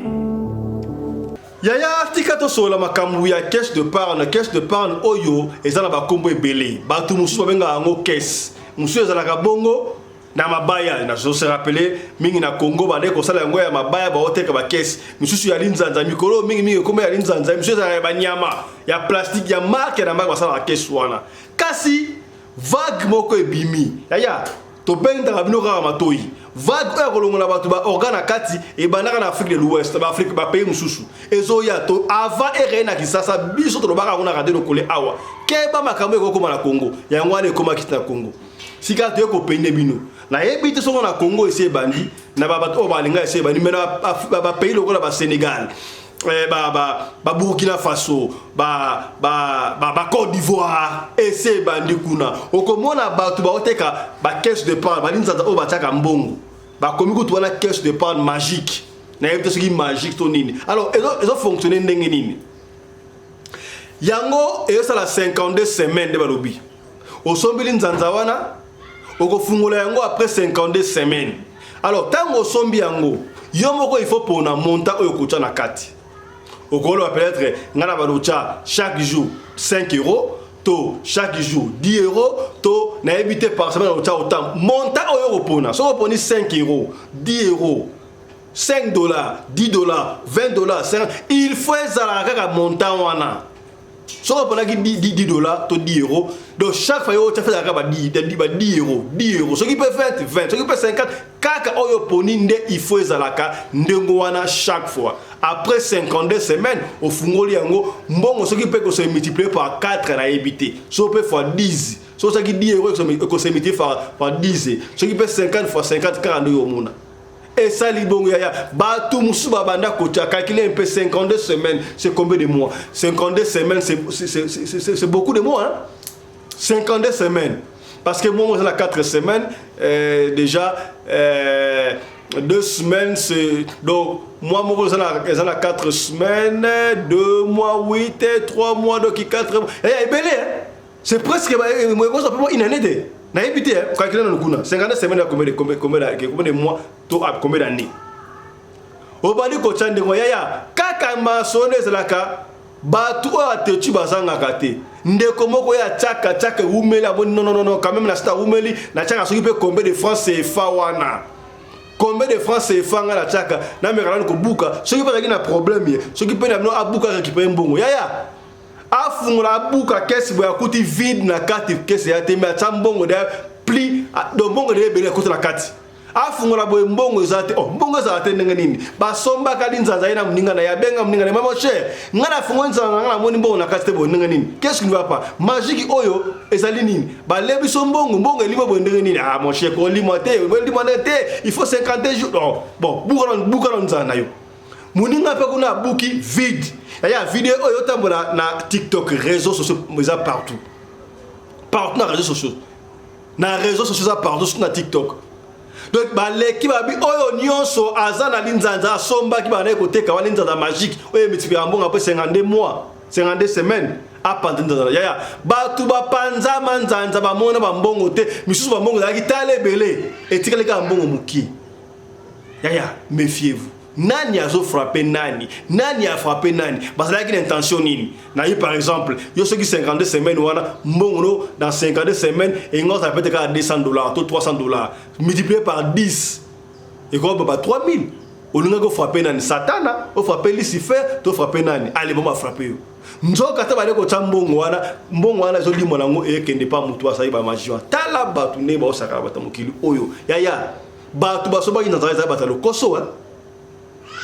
Yaya tikato sola makambu ya caisse de parne oyo ezala ba kombo ebele batu musu benga ngo caisse musu ezala ka bongo na mabaya na zo se rappeler mingi na Congo bale ko sala ngo ya mabaya ba oteka ba caisse musu ya linzanza mikolo mingi kombo ya linzanza musu ezala ba nyama ya plastique ya marque na mbaka sala caisse wana kasi vague moko ebimi yaya to benda ka bino ka matoi vague ya kolongola batu ba organa kati e banaka na Afrique de l'Ouest ba Afrique ba pays mususu ezo ya to avant erena kisasa biso to baka kuna kadeno kole awa keba makambo ko koma na Congo ya ngwane koma kita Congo sika to ko pende bino na yebite so na Congo ese bandi na ba bato balinga ese bandi mena ba pays lokola ba Sénégal ba Burkina Faso ba Côte d'Ivoire ese bandi kuna okomona batu ba oteka ba caisse de part ba linza o ba taka mbongo ba komiko to na caisse de part magique na yebite so ki magique to nini alors ezo fonctionner ndenge nini yango ezo la 52 semaines de balobi osombili nzanza wana okofungola yango après 52 semaines alors tango osombi yango yo moko il faut pona monta oyo kocha na kati okolo peut-être ngana balocha chaque jour 5 euros to chaque jour 10 euros to na éviter par semaine autant monta oyo kopona so koponi 5 euros 10 euros 5 dollars 10 dollars 20 dollars 50 il faut ezala kaka monta wana so kopona ki 10 dollars to 10 euros donc chaque fois yo tu fais kaka 10 euros ce qui peut 20 ce qui peut 50 kaka oyo poni nde il faut ezalaka ndengo wana chaque fois après 52 semaines au fungoli yango mbongo ce qui peut que se multiplier par 4 na éviter so peut fois 10 So ça qui 10 euros que c'est multiplié par 10. Ce qui peut 50 fois 50 42 euros. Et ça libongo ya ba tout musuba banda ko calculer un peu 52 semaines, c'est combien de mois? 52 semaines c'est beaucoup de mois hein. 52 semaines. Parce que moi, j'ai 4 semaines, déjà 2 semaines, c'est. Donc, moi, j'ai 4 semaines, 2 mois, 8, 3 mois, donc 4 mois. C'est presque une année. N'a évité, calculer dans le coup. 50 semaines, combien de mois, combien d'années? Au bas du côté de moi, kaka masone zelaka. Batu atetu bazanga kate ndeko moko ya chaka umeli aboni non quand même na sta umeli na chaka soki pe combien de francs CFA wana combien de francs CFA nga na chaka na mekala ko buka soki pe na problème ye soki pe na abuka récupérer mbongo yaya afungula buka kesi boya kuti vide na kati kesi ya temba chambongo de pli do mbongo de bele ko la kati afungula boye mbongo ezate mbongo ezate ndenge nini basomba kali nzanza ina mninga na yabenga mninga na mama cher ngana fungo nzanga ngana moni mbongo na kati boye ndenge nini qu'est-ce qui ne va pas magique oyo ezali nini balebi so mbongo elimo boye ndenge nini ah mon cher ko limote il faut 50 jours bon buka nzana yo muninga pe kuna buki vide ya vidéo oyo tambola na TikTok réseaux sociaux partout na réseaux sociaux partout sur na TikTok. Donc, l'équipe a dit, oh, nyonso, azana linzanza, somba qui va aller côté, kawa linzanza magique, oh, mais tu vas après 52 mois, 52 semaines, à pendant yaya, batu ba panza manzanza, ba mona ba mbongo te, misusu ba mbongo qui tale belé, et tika leka mbongo muki. Yaya, méfiez-vous. Nani a frappé nani? Nani a frappé nani? Parce qu'il y a une intention nini. Naï par exemple, il y a ceux qui 52 semaines ou mbongo dans 52 semaines et on ça peut être à $200, $300 multiplié par 10 et quoi bah 3000. Au lieu de frapper nani Satana, on frappe Lucifer, tu frappes nani. Allez bon va frapper. Nzoka ta bale ko mbongo wana zo limo nango e kende pa mutu asai ba majiwa. Tala batu ne ba osaka bata mokili oyo. Yaya batu ba soba ina za bata lo koso hein.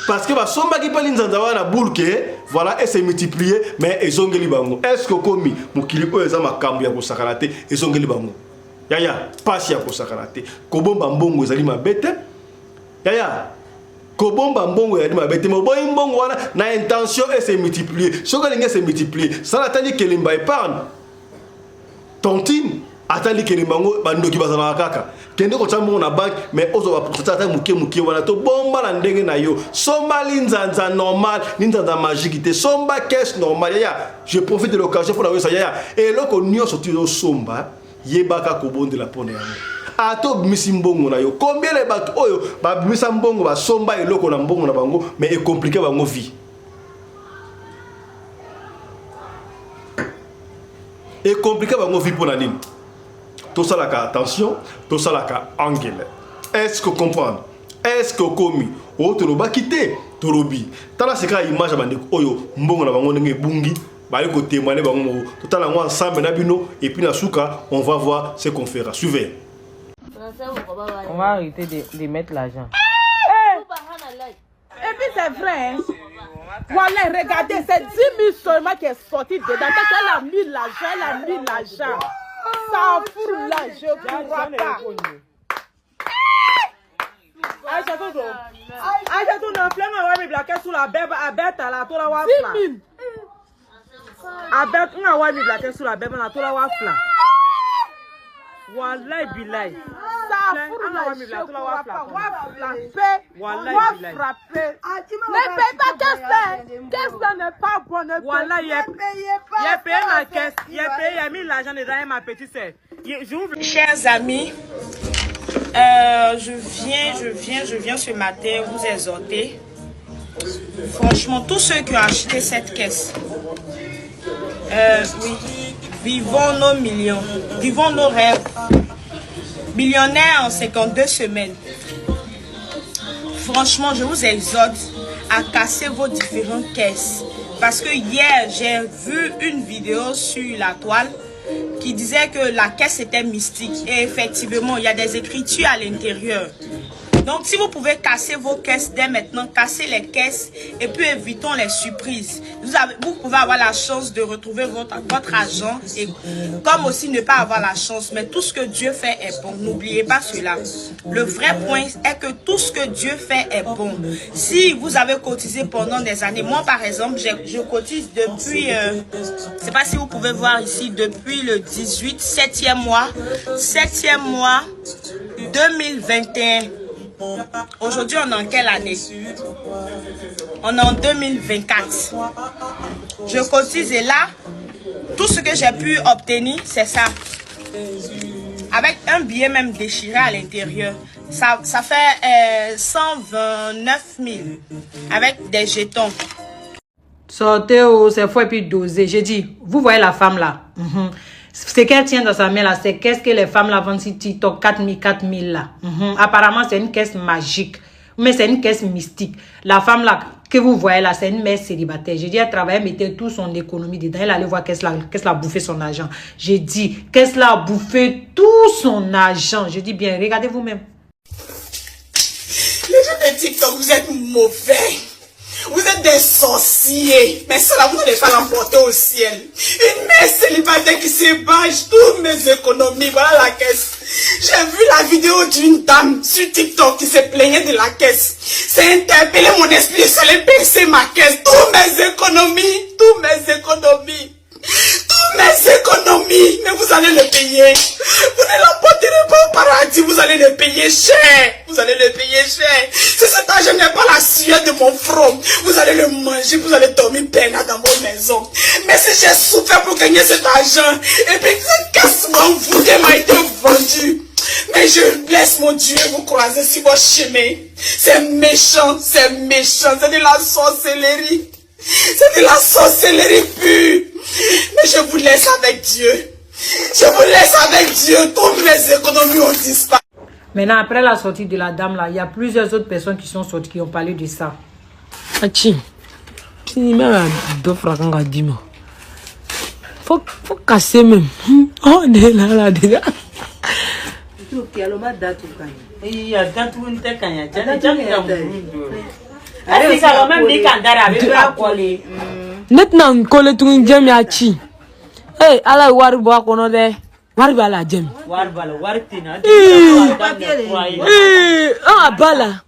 Parce que somba qui parle nzanzawa na boulke voilà et c'est multiplié mais ezongeli bango est-ce que komi mukili ko eza makambu ya kosakalate ezongeli bango yaya pasi ya kosakalate kobomba mbongo ezali mabete yaya kobomba mbongo ezali mabete mo boy mbongo wana na intention et c'est multiplié soko linga c'est multiplié ça n'attend que limba épargne tontine atali ke limango bandoki bazana kaka kende ko tsambo na banque mais ozo ba pourcentage muke wana to bomba la ndenge na yo somba linzanza normal linzanza magique te somba caisse normal ya je profite de l'occasion pour la wesa ya et loko nyo sorti do somba yebaka ko bonde la pone yango ato misimbongo na yo combien les bato oyo ba misambongo ba somba et loko na mbongo na bango mais est compliqué bango vie est compliqué bango vie pour la ligne. Tout ça là, attention, tout ça là, angle. Est-ce que comprendre? Est-ce que commis? Oh, tu l'as quitté, tu l'as dit. T'as la séquence image à bande. Oyo, mbongo na bango nenge bungi. Bah, écoute, témoigner bango. Tout à l'heure, ensemble, nabino. Et puis, na souka, on va voir ce qu'on fera. Suivez. On va arrêter de mettre l'argent. Et puis, c'est vrai. Hein? Voilà, regardez, c'est 10 000 seulement qui est sorti dedans. Elle a mis l'argent. Ça fout là, je ne crois pas. Aïcha, tout le monde a bloqué sous la bête à bête à la tola wafla. 10 000. À bête, on a bloqué sous la bête à la tola wafla. Wallahi billahi. Ça fout là, je ne crois pas. Frapper. Ne paye pas caisse. Caisse n'est pas bonne. Wallahi, il a payé ma caisse. Il a payé, il a mis l'argent dedans et ma petite sœur. Chers amis, je viens ce matin vous exhorter. Franchement, tous ceux qui ont acheté cette caisse, oui, vivons nos millions, vivons nos rêves. Millionnaire en 52 semaines. Franchement, je vous exhorte à casser vos différentes caisses. Parce que hier, j'ai vu une vidéo sur la toile qui disait que la caisse était mystique. Et effectivement, il y a des écritures à l'intérieur. Donc, si vous pouvez casser vos caisses dès maintenant, cassez les caisses et puis évitons les surprises. Vous pouvez avoir la chance de retrouver votre argent et comme aussi ne pas avoir la chance. Mais tout ce que Dieu fait est bon. N'oubliez pas cela. Le vrai point est que tout ce que Dieu fait est bon. Si vous avez cotisé pendant des années, moi par exemple, je cotise depuis, je ne sais pas si vous pouvez voir ici, depuis le 18, 7e mois 2021. Aujourd'hui, on est en quelle année? On est en 2024. Je cotise et là, tout ce que j'ai pu obtenir, c'est ça. Avec un billet même déchiré à l'intérieur. Ça fait 129 000 avec des jetons. Sortez au c'est faux et puis dosé. J'ai dit, vous voyez la femme là. Ce qu'elle tient dans sa main là, c'est qu'est-ce que les femmes là vendent sur TikTok, 4000 là. Apparemment, c'est une caisse magique. Mais c'est une caisse mystique. La femme là, que vous voyez là, c'est une mère célibataire. J'ai dit, elle travaillait, elle mettait toute son économie dedans. Elle allait voir qu'est-ce qu'elle a bouffé son argent. J'ai dit, qu'est-ce qu'elle a bouffé tout son argent. Je dis bien, regardez vous-même. Les gens de TikTok, vous êtes mauvais. Vous êtes des sorciers. Mais cela, vous n'allez pas l'emporter au ciel. Une mère célibataire qui s'ébâche toutes mes économies. Voilà la caisse. J'ai vu la vidéo d'une dame sur TikTok qui se plaignait de la caisse. C'est interpellé mon esprit. Je suis allé baisser ma caisse. Toutes mes économies. Mais vous allez le payer. Vous ne l'emporterez pas au paradis. Vous allez le payer cher. Si cet argent n'est pas la sueur de mon front, vous allez le manger. Vous allez dormir peinard dans vos maisons. Mais si j'ai souffert pour gagner cet argent, et puis cette caisse m'a été vendue. Mais je laisse mon Dieu vous croiser sur votre chemin. C'est méchant. C'est de la sorcellerie. C'est de la sorcellerie pure. Mais je vous laisse avec Dieu. Toutes mes économies ont disparu. Maintenant, après la sortie de la dame là, il y a plusieurs autres personnes qui sont sorties qui ont parlé de ça. Achi, faut casser même. Oh, on est là déjà. Net nan kole tun jemi achi. Hey, ala wari bo akono de. Wari bala jemi. Wari tina. Bala.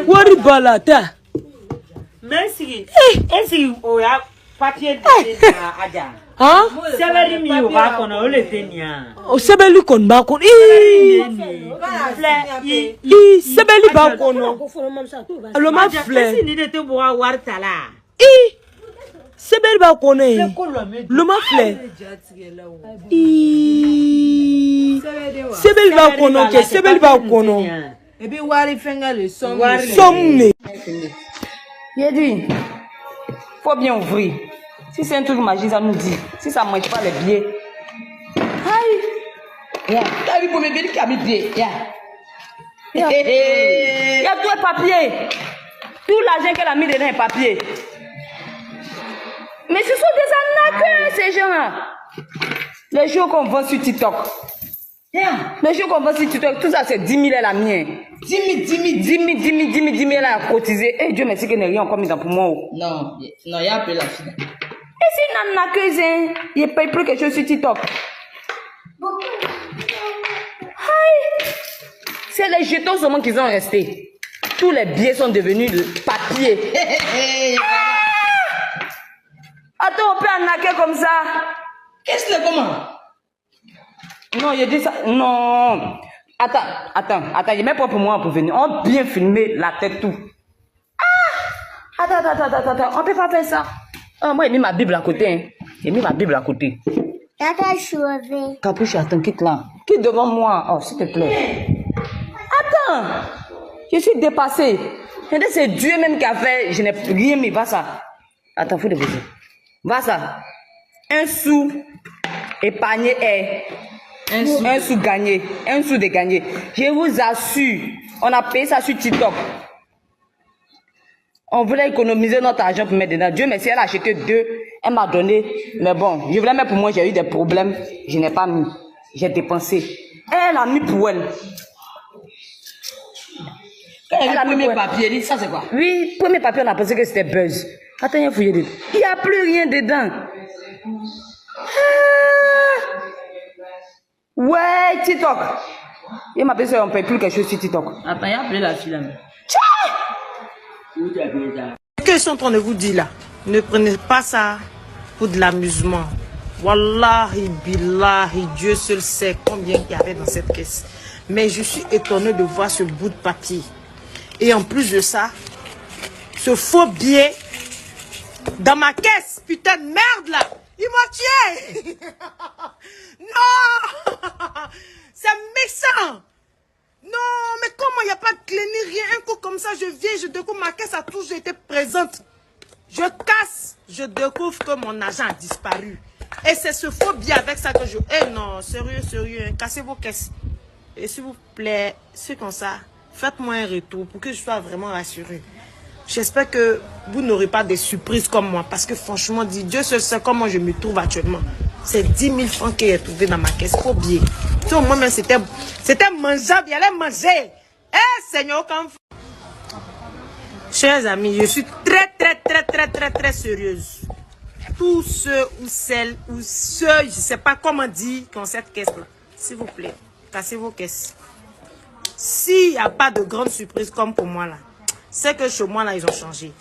Wari bala ta. Merci. Est-ce o ya papier de aja. Hein? Sebeli mi o ba kono o le tenia. O sebeli kon ba kono. Sebeli ba kono. Lo ma fle. Si ni de te bo wari tala. Sebeli ba kono e. Lo ma fle. Sebeli ba kono ke sebeli ba kono. Et puis wari fenga le somme. Somme. Yedi. Faut bien ouvrir. Si c'est un truc magique, ça nous dit. Si ça ne mange pas les billets. Aïe. T'as vu pour mes billets qui a mis billets. Il y a tout le papier. Tout l'argent qu'elle a mis dedans est papier. Mais ce sont des arnaqueurs, ces gens-là. Les jours qu'on vend sur TikTok. Les jours qu'on vend sur TikTok, tout ça c'est 10 000 elle a mis. 10 000 elle a cotisé. Et Dieu merci qu'elle n'est rien encore mis dans pour moi. Non, il y a appelé la fille. Et c'est une arnaqueuse, il ne paye plus quelque chose sur TikTok. C'est les jetons seulement qu'ils ont restés. Tous les billets sont devenus de papier. Attends, on peut arnaquer comme ça. Qu'est-ce que c'est comment? Non, il dit ça. Non. Attends, il met pas pour moi pour venir. On bien filmer la tête tout. Attends, on peut pas faire ça. Moi, j'ai mis ma Bible à côté. Hein. J'ai mis ma Bible à côté. Capuche, attends, quitte là. Quitte devant moi. Oh, s'il te plaît. Attends. Je suis dépassée. C'est Dieu même qui a fait. Je n'ai rien mis. Va ça. Attends, faut déposer. Va ça. Un sou épargné est. Un sou gagné. Un sou de gagné. Je vous assure. On a payé ça sur TikTok. On voulait économiser notre argent pour mettre dedans. Dieu merci, elle a acheté 2. Elle m'a donné. Mais bon, je voulais mettre pour moi, j'ai eu des problèmes. Je n'ai pas mis. J'ai dépensé. Elle a mis pour elle. Quand il y a le premier papier, ça c'est quoi? Oui, premier papier, on a pensé que c'était buzz. Attends, il y a fouillé dedans. Il n'y a plus rien dedans. Ah. Ouais, TikTok. Il m'a pensé qu'on ne paye plus quelque chose sur TikTok. Attends, il a appelé la fille là. Ce que je suis en train de vous dire là, ne prenez pas ça pour de l'amusement. Wallahi, billahi, Dieu seul sait combien il y avait dans cette caisse. Mais je suis étonné de voir ce bout de papier. Et en plus de ça, ce faux billet dans ma caisse. Putain de merde là. Ils m'ont tué. Non. C'est méchant. Non, mais comment il n'y a pas de clé ni rien? Un coup comme ça, je viens, je découvre ma caisse a toujours été présente. Je casse, je découvre que mon argent a disparu. Et c'est ce faux billet avec ça que je... Eh non, sérieux, sérieux, cassez vos caisses. Et s'il vous plaît, c'est comme ça, faites-moi un retour pour que je sois vraiment rassurée. J'espère que vous n'aurez pas des surprises comme moi. Parce que franchement, Dieu seul sait comment je me trouve actuellement. C'est 10 000 francs qu'il a trouvé dans ma caisse. Faux billet. Moi-même, c'était mangeable. Il allait manger. Eh, Seigneur, comme... Chers amis, je suis très sérieuse. Tous ceux ou celles ou ceux, je ne sais pas comment dire, qui ont cette caisse-là. S'il vous plaît, cassez vos caisses. S'il n'y a pas de grande surprise comme pour moi là, c'est que chez moi là, ils ont changé.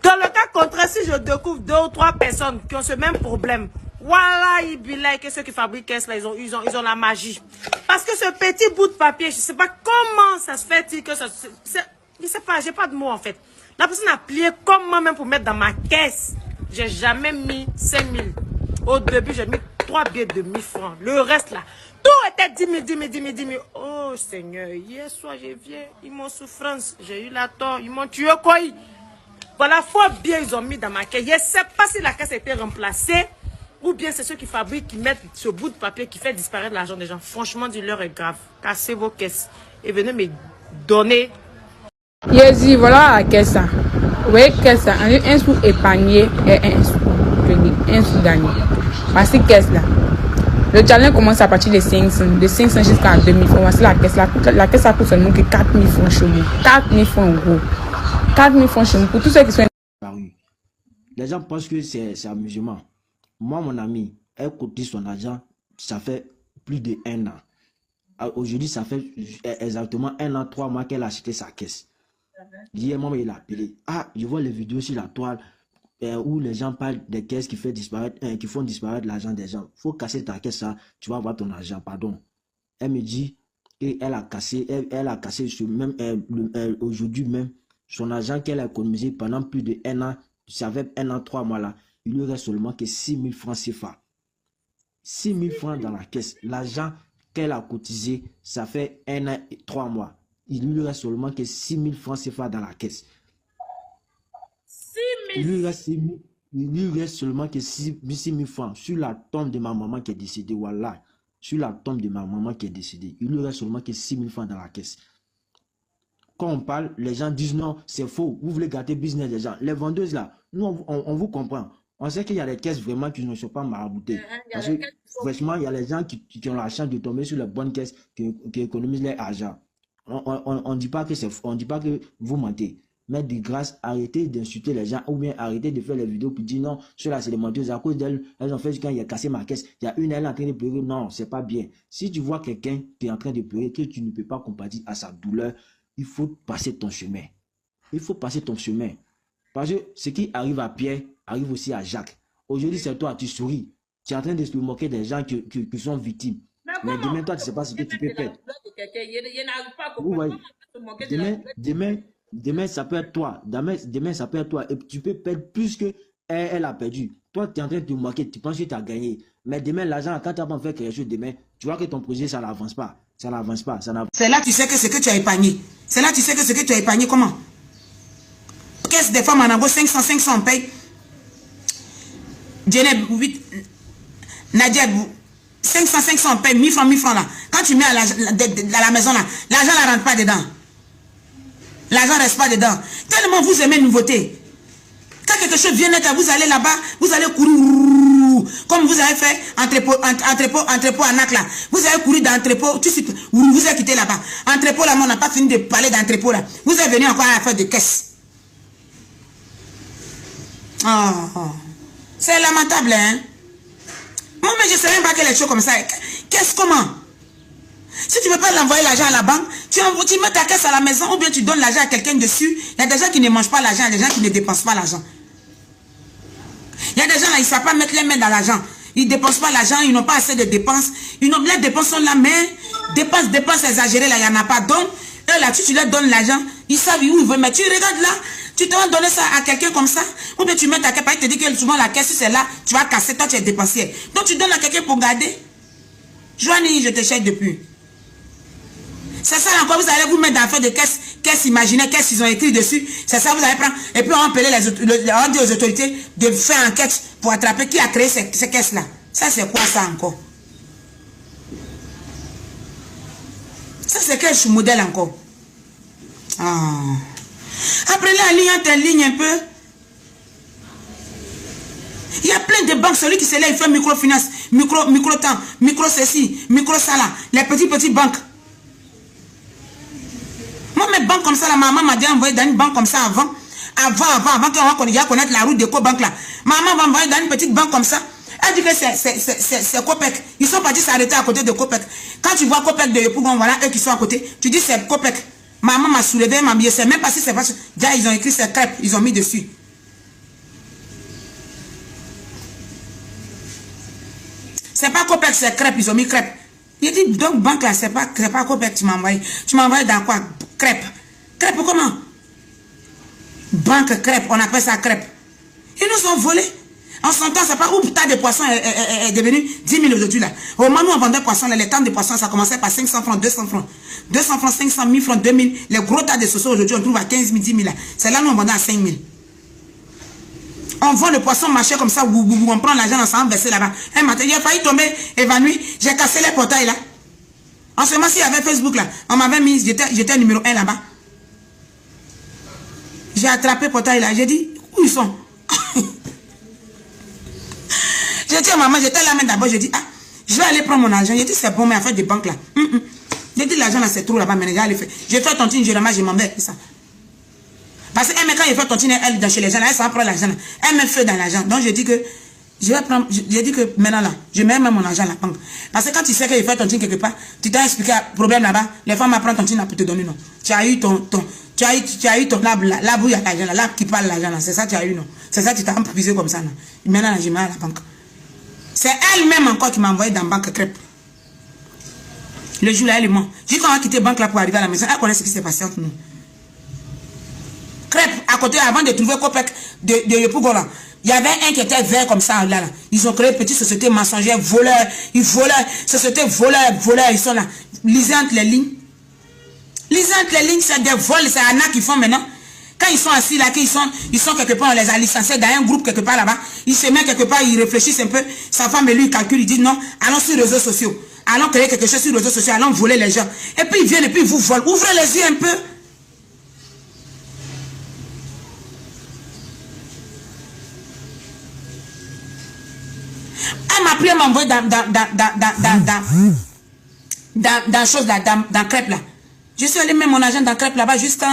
Dans le cas contraire, si je découvre 2 ou 3 personnes qui ont ce même problème, voilà, il que ceux qui fabriquent caisse là, ils ont la magie. Parce que ce petit bout de papier, je ne sais pas comment ça se fait que ça... Je ne sais pas, j'ai pas de mots en fait. La personne a plié comme moi-même pour mettre dans ma caisse. J'ai jamais mis 5 000. Au début, j'ai mis 3 billets de 1000 francs. Le reste là, tout était 10 000. Oh Seigneur, hier soir, je viens, ils m'ont souffrance. J'ai eu la tort, ils m'ont tué quoi. Voilà, faux billets, ils ont mis dans ma caisse. Je ne sais pas si la caisse a été remplacée ou bien c'est ceux qui fabriquent, qui mettent ce bout de papier qui fait disparaître l'argent des gens. Franchement, l'heure est grave. Cassez vos caisses et venez me donner. Yézi, voilà la caisse. Oui, caisse, un sou épargné et un sou gagné. Voici caisse là. Le challenge commence à partir de 500 jusqu'à 2000 francs. Voici la caisse là. La caisse ça coûte seulement que 4000 francs chez nous. 4000 francs en gros. 4000 francs chez nous. Pour tous ceux qui sont... Les gens pensent que c'est amusement. Moi, mon ami, elle cotise son argent, ça fait plus de 1 an. Aujourd'hui, ça fait exactement 1 an, 3 mois qu'elle a acheté sa caisse. Hier, maman, il a appelé. Ah, je vois les vidéos sur la toile où les gens parlent des caisses qui font disparaître l'argent des gens. Il faut casser ta caisse, ça, tu vas avoir ton argent, pardon. Elle me dit qu'elle a cassé, aujourd'hui même, son argent qu'elle a économisé pendant plus de 1 an, ça fait 1 an, 3 mois là, il lui reste seulement que 6 000 francs CFA. 6 000 francs dans la caisse. L'argent qu'elle a cotisé, ça fait 1 an et 3 mois. Il lui reste seulement que 6 000 francs CFA dans la caisse. 6 000. Il lui reste seulement que 6 000 francs sur la tombe de ma maman qui est décédée. Voilà. Sur la tombe de ma maman qui est décédée. Il lui reste seulement que 6 000 francs dans la caisse. Quand on parle, les gens disent non, c'est faux. Vous voulez gâter le business des gens. Les vendeuses là, nous, on vous comprend. On sait qu'il y a des caisses vraiment qui ne sont pas maraboutées. Parce que, franchement, il y a les gens qui ont la chance de tomber sur les bonnes caisses qui économisent leur argent. On ne dit pas que vous mentez. Mais de grâce, arrêtez d'insulter les gens ou bien arrêtez de faire les vidéos pour dire non, ceux-là c'est des menteuses. À cause d'elles, elles ont fait quand il a cassé ma caisse. Il y a une, elle est en train de pleurer. Non, c'est pas bien. Si tu vois quelqu'un qui est en train de pleurer, que tu ne peux pas compatir à sa douleur, il faut passer ton chemin. Il faut passer ton chemin. Parce que ce qui arrive à Pierre arrive aussi à Jacques. Aujourd'hui, c'est toi, tu souris. Tu es en train de se moquer des gens qui sont victimes. Mais demain, toi, tu ne sais pas ce que tu peux faire. Vous voyez, demain, ça peut être toi. Demain, ça peut être toi. Et tu peux perdre plus que elle a perdu. Toi, tu es en train de te moquer. Tu penses que tu as gagné. Mais demain, l'argent, quand tu vas faire quelque chose demain, tu vois que ton projet, ça n'avance pas. Ça n'avance pas. C'est là tu sais que ce que tu as épargné. C'est là tu sais que ce que tu as épargné, comment? Caisse des femmes en abo 500, on paye. Djeneb, 8. Nadia, 500, on paye 1000 francs là. Quand tu mets à la maison là, l'argent ne rentre pas dedans. L'argent ne reste pas dedans. Tellement vous aimez nouveauté. Quand quelque chose vient naître, vous allez là-bas, vous allez courir. Comme vous avez fait entrepôt à NAC là. Vous avez couru d'entrepôt, tout de suite, vous avez quitté là-bas. Entrepôt là, on n'a pas fini de parler d'entrepôt là. Vous êtes venu encore à la fin de caisse. C'est lamentable, hein. Moi, mais je ne sais même pas que les choses comme ça. Comment? Si tu ne veux pas l'envoyer l'argent à la banque, tu mets ta caisse à la maison ou bien tu donnes l'argent à quelqu'un dessus. Il y a des gens qui ne mangent pas l'argent, il y a des gens qui ne dépensent pas l'argent. Il y a des gens là, ils ne savent pas mettre les mains dans l'argent. Ils ne dépensent pas l'argent, ils n'ont pas assez de dépenses. Les dépenses sont là, mais dépenses exagérées, là, il n'y en a pas. Donc, eux là, tu leur donnes l'argent, ils savent où ils veulent mettre. Tu regardes là, tu te vas donner ça à quelqu'un comme ça, ou bien tu mets ta caisse, il te dit que souvent la caisse, si c'est là, tu vas casser, toi tu es dépensier. Donc tu donnes à quelqu'un pour garder. Joanie, je te cherche depuis. C'est ça encore, vous allez vous mettre dans l'affaire de caisse imaginaire, caisse ils ont écrit dessus. C'est ça, vous allez prendre. Et puis on va appeler on dit aux autorités de faire enquête pour attraper qui a créé ces caisses-là. Ça c'est quoi ça encore? Ça c'est quel modèle encore? Après la ligne, entre ligne un peu. Il y a plein de banques, celui qui se lève, il fait microfinance, micro-temps, micro-ceci, micro-ça, les petites banques. Moi, mes banques comme ça, la maman m'a déjà envoyé dans une banque comme ça avant qu'on ait connaître la route de Cobank là. Maman m'a envoyé dans une petite banque comme ça. Elle dit que c'est Copec. Ils sont partis s'arrêter à côté de Copec. Quand tu vois Copec de Yopougon, voilà, eux qui sont à côté, tu dis c'est Copec. Maman m'a soulevé, m'a mis, c'est même pas si c'est pas. Déjà, ils ont écrit c'est crêpes, ils ont mis dessus. C'est pas Copec, c'est crêpes, ils ont mis crêpes. Il dit, donc banque là, c'est pas Copec, tu m'as envoyé. Tu m'as envoyé dans quoi? Crêpes. Crêpes comment? Banque crêpes, on appelle ça crêpes. Ils nous ont volé. En son temps, c'est pas où tas de poissons est devenu 10 000 aujourd'hui là. Au moment où on vendait poissons, les temps de poissons, ça commençait par 500 francs, 200 francs. 200 francs, 500, 1000 francs, 2000. Les gros tas de sauces aujourd'hui, on trouve à 15 000, 10 000 là. C'est là où on vendait à 5 000. On vend le poisson marché comme ça, on prend l'argent, on s'en verser là-bas. Un matin, il a failli tomber évanoui, j'ai cassé les portails là. En ce moment, s'il y avait Facebook là, on m'avait mis, j'étais numéro 1 là-bas. J'ai attrapé le portail là, j'ai dit, où ils sont? J'ai dit à maman, j'étais là même d'abord, j'ai dit, je vais aller prendre mon argent. J'ai dit, c'est bon, mais en fait des banques là. J'ai dit, l'argent là, c'est trop là-bas, mais j'ai fait tontine, je m'en vais, ça. Parce qu'elle, quand il fait tontine, elle, dans chez les gens, elle s'en prend l'argent. Elle me fait dans l'argent. Donc, je dis que, j'ai dit que maintenant là, je mets même mon argent à la banque. Parce que quand tu sais qu'il fait tontine quelque part, tu t'as expliqué un problème là-bas, les femmes apprennent tontine là pour te donner, non. Tu as eu ton là où il y a l'argent là, là qui parle l'argent là, c'est ça tu as eu, non. C'est ça tu t'as improvisé comme ça, non. Maintenant là, je mets à la banque. C'est elle-même encore qui m'a envoyé dans la banque crêpe. Le jour là, elle est morte. J'ai dit qu'on a quitté la banque là pour arriver à la maison, elle connaît ce qui s'est passé entre nous. Crêpe, à côté, avant de trouver Copec de Yopougon là, il y avait un qui était vert comme ça, là. Ils ont créé une petite société mensongère, voleur, ils volaient, société voleur, ils sont là. Lisez entre les lignes. Lisez entre les lignes, c'est des vols, c'est Anna qui font maintenant. Quand ils sont assis là, ils sont quelque part, on les a licenciés dans un groupe quelque part là-bas. Ils se mettent quelque part, ils réfléchissent un peu. Sa femme et lui, ils calculent, ils disent non, allons sur les réseaux sociaux. Allons créer quelque chose sur les réseaux sociaux, allons voler les gens. Et puis ils viennent et puis ils vous volent. Ouvrez les yeux un peu. Elle m'a pris à m'envoyer dans chose là, dans crêpe là. Je suis allé mettre mon argent dans crêpe là-bas, juste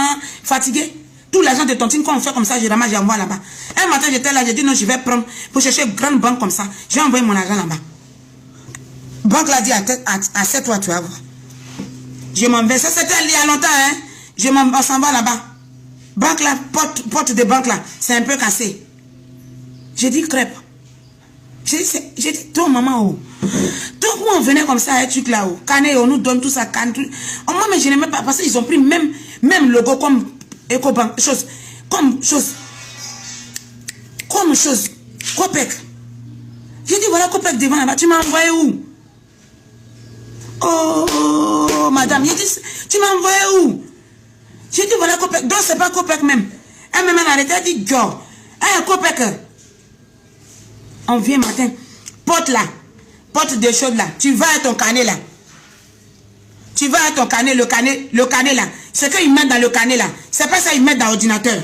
fatigué. Tout l'argent de tontine qu'on fait comme ça, je ramasse, j'envoie là-bas. Un matin, j'étais là, j'ai dit non, je vais prendre, pour chercher une grande banque comme ça. J'ai envoyé mon argent là-bas. Banque l'a dit, assieds-toi, tu vas voir. Je m'en vais. Ça, c'était il y a longtemps, hein. On s'en va là-bas. Banque là, porte de banque là, c'est un peu cassé. J'ai dit crêpe. J'ai dit, toi, maman, oh. Donc, on venait comme ça, un truc là, oh. Canet, on nous donne tout ça, canne. Oh, moi, mais je n'aimais pas, parce qu'ils ont pris même logo comme Ecobank, comme chose. Copec. J'ai dit, voilà, Copec devant là-bas. Tu m'as envoyé où? Oh, madame, j'ai dit, tu m'as envoyé où? J'ai dit, voilà, Copec. Donc, c'est pas Copec même. Elle m'a arrêté, elle dit, go. Copec. On vient matin, porte là, porte des choses là, tu vas à ton canet là. Tu vas à ton canet, le canet là. Ce qu'ils mettent dans le canet là, c'est pas ça qu'ils mettent dans l'ordinateur.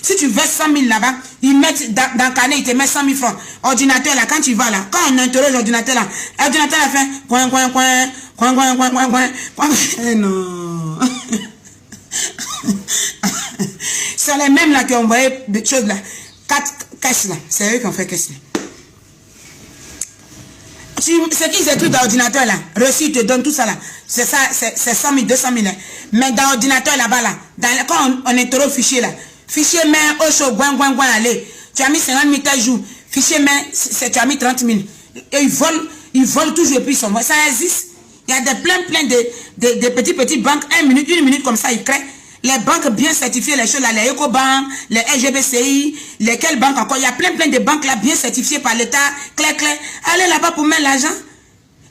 Si tu verses 100 000 là-bas, ils mettent dans le carnet, ils te mettent 100 000 francs. Ordinateur là, quand tu vas là, quand on interroge l'ordinateur là, l'ordinateur a fait coin. Non. C'est les mêmes là qui ont envoyé des choses là. 4 caisses là. C'est eux qui ont fait caisse là. Ce qu'ils écrivent dans l'ordinateur là, reçu, ils te donnent tout ça là. C'est ça, c'est 100 000, 200 000. Hein. Mais dans l'ordinateur là-bas là, quand on interroge fichier là, fichier main, au chaud, allez. Tu as mis 50 000 tel jour. Fichier main, tu as mis 30 000. Et ils volent toujours et puis ils sont morts. Ça existe. Il y a plein de petites banques, 1 minute comme ça, ils créent. Les banques bien certifiées, les choses là, les Ecobank, les LGBCI, lesquelles banques encore. Il y a plein de banques là bien certifiées par l'État, clair. Allez là-bas pour mettre l'argent.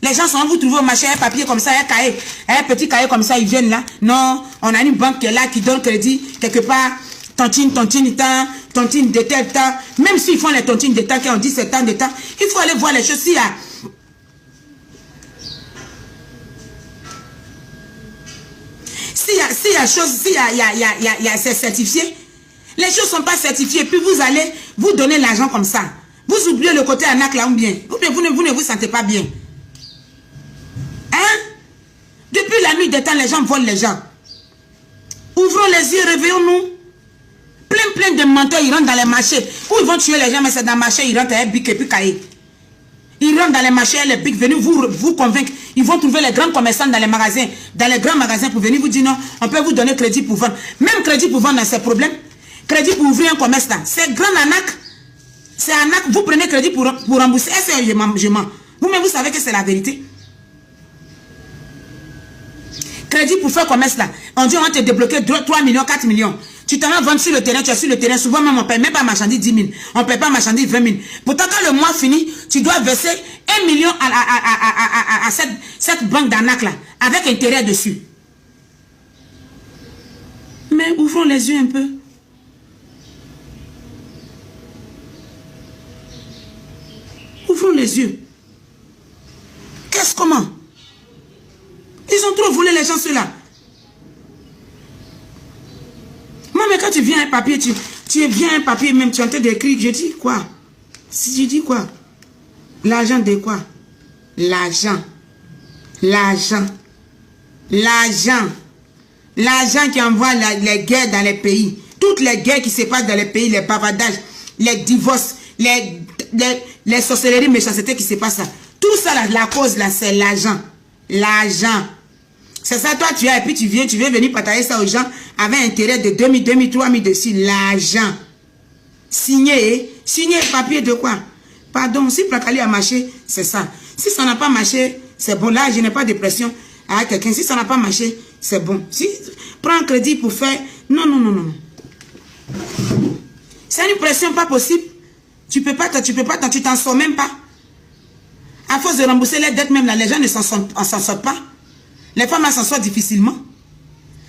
Les gens sont, vous trouvez au marché un papier comme ça, un cahier, un petit cahier comme ça, ils viennent là. Non, on a une banque qui est là, qui donne crédit, quelque part, tontine de tel temps. Même s'ils font les tontines de temps, qui ont 17 ans de temps, il faut aller voir les choses. S'il y a c'est certifié, les choses ne sont pas certifiées, puis vous allez vous donner l'argent comme ça. Vous oubliez le côté arnaque là ou bien. Vous ne vous sentez pas bien. Hein? Depuis la nuit des temps, les gens volent les gens. Ouvrons les yeux, réveillons-nous. Plein de menteurs, ils rentrent dans les marchés. Où ils vont tuer les gens, mais c'est dans le marché, ils rentrent avec bic et puis cahier. Ils rentrent dans les marchés, les bics, venez vous convaincre. Ils vont trouver les grands commerçants dans les magasins, dans les grands magasins pour venir vous dire non, on peut vous donner crédit pour vendre. Même crédit pour vendre, c'est problème. Crédit pour ouvrir un commerce là, c'est grand arnaque. C'est arnaque, vous prenez crédit pour rembourser. Est-ce que je mens? Vous-même, vous savez que c'est la vérité. Crédit pour faire commerce là, on dit on va te débloquer 3 millions, 4 millions. Tu t'en vas vendre sur le terrain, tu es sur le terrain, souvent même on ne paye même pas marchandise 10 000. On ne paye pas marchandise 20 000. Pourtant quand le mois finit, tu dois verser 1 million à cette banque d'arnaque là, avec intérêt dessus. Mais ouvrons les yeux un peu. Ouvrons les yeux. Comment? Ils ont trop volé les gens ceux-là. Moi, mais quand tu viens un papier, tu viens un papier, même tu es en train d'écrire, je dis quoi? Si je dis quoi? L'argent de quoi? L'argent. L'argent. L'argent. L'argent qui envoie les guerres dans les pays. Toutes les guerres qui se passent dans les pays, les bavardages, les divorces, les sorcelleries, méchancetés qui se passent là. Tout ça, là, la cause, là, c'est l'argent. L'argent. C'est ça, toi, tu as, et puis tu viens venir partager ça aux gens avec intérêt de 2 000, 2 000, 3 000 dessus. L'argent. Signé papier de quoi? Pardon, si Placali a marché, c'est ça. Si ça n'a pas marché, c'est bon. Là, je n'ai pas de pression à quelqu'un. Si ça n'a pas marché, c'est bon. Si, prends un crédit pour faire... Non. C'est une pression pas possible. Tu t'en sors même pas. À force de rembourser les dettes, même là, les gens ne s'en sortent pas. Les femmes là s'en sortent difficilement.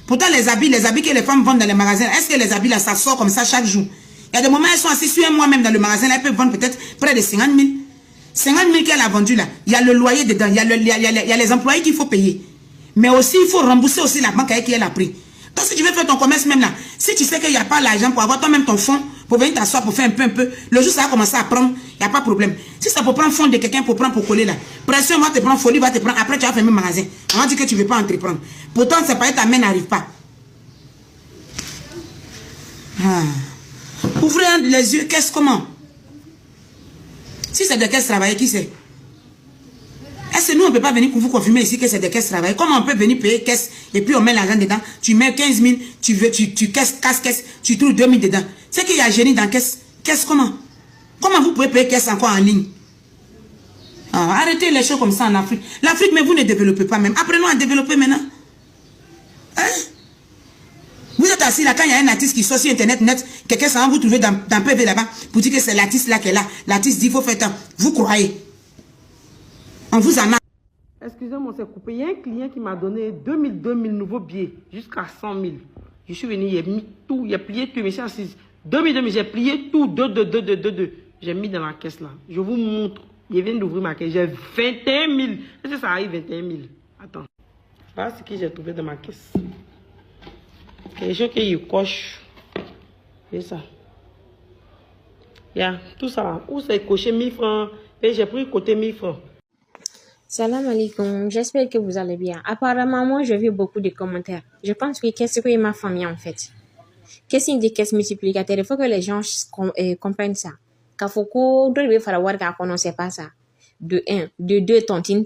Pourtant, les habits que les femmes vendent dans les magasins, est-ce que les habits là, ça sort comme ça chaque jour? Il y a des moments, elles sont assises sur un mois même dans le magasin, là, elles peuvent vendre peut-être près de 50 000. 50 000 qu'elle a vendu là. Il y a le loyer dedans, il y a les employés qu'il faut payer. Mais aussi, il faut rembourser aussi la banque avec qui elle a pris. Donc, si tu veux faire ton commerce même là, si tu sais qu'il n'y a pas l'argent pour avoir toi-même ton fonds, pour venir t'asseoir, pour faire un peu, le jour ça va commencer à prendre, il n'y a pas de problème. Si ça peut prendre fonds de quelqu'un pour prendre, pour coller là, pression va te prendre, folie va te prendre, après tu vas fermer le magasin. On va dire que tu ne veux pas entreprendre. Pourtant, c'est pas ta main n'arrive pas. Ouvrez les yeux, comment? Si c'est de caisse travailler, qui c'est? Est-ce que nous, on ne peut pas venir pour vous confirmer ici que c'est de caisse travailler? Comment on peut venir payer caisse et puis on met l'argent dedans? Tu mets 15 000, tu casse, tu trouves 2 000 dedans. C'est qu'il y a génie dans caisse. Caisse comment? Comment vous pouvez payer caisse encore en ligne? Arrêtez les choses comme ça en Afrique. L'Afrique, mais vous ne développez pas même. Apprenons à développer maintenant. Hein? Vous êtes assis là, quand il y a un artiste qui sort sur Internet, quelqu'un ça va vous trouver dans PV là-bas pour dire que c'est l'artiste là qui est là. L'artiste dit il faut faire tant. Vous croyez? On vous en a. Excusez-moi, c'est coupé. Il y a un client qui m'a donné 2 000 nouveaux billets jusqu'à 100 000. Je suis venu, il a mis tout, il a plié tout, mais c'est assis. 2 000, j'ai plié tout, 2. J'ai mis dans la caisse là. Je vous montre. Il vient d'ouvrir ma caisse. J'ai 21 000. Est-ce que ça arrive 21 000? Attends. Voilà ce que j'ai trouvé dans ma caisse. Quelque chose qu'il coche. C'est ça. Tout ça. Où c'est coché 1000 francs. Et j'ai pris côté 1000 francs. Salam alaikum, j'espère que vous allez bien. Apparemment, moi, je vis beaucoup de commentaires. Je pense que qu'est-ce que ma famille en fait? Qu'est-ce que des caisses multiplicataires? Il faut que les gens comprennent ça. Kafoko, doit faire voir qu'on ne sait pas ça. De 1, de 2, tontine.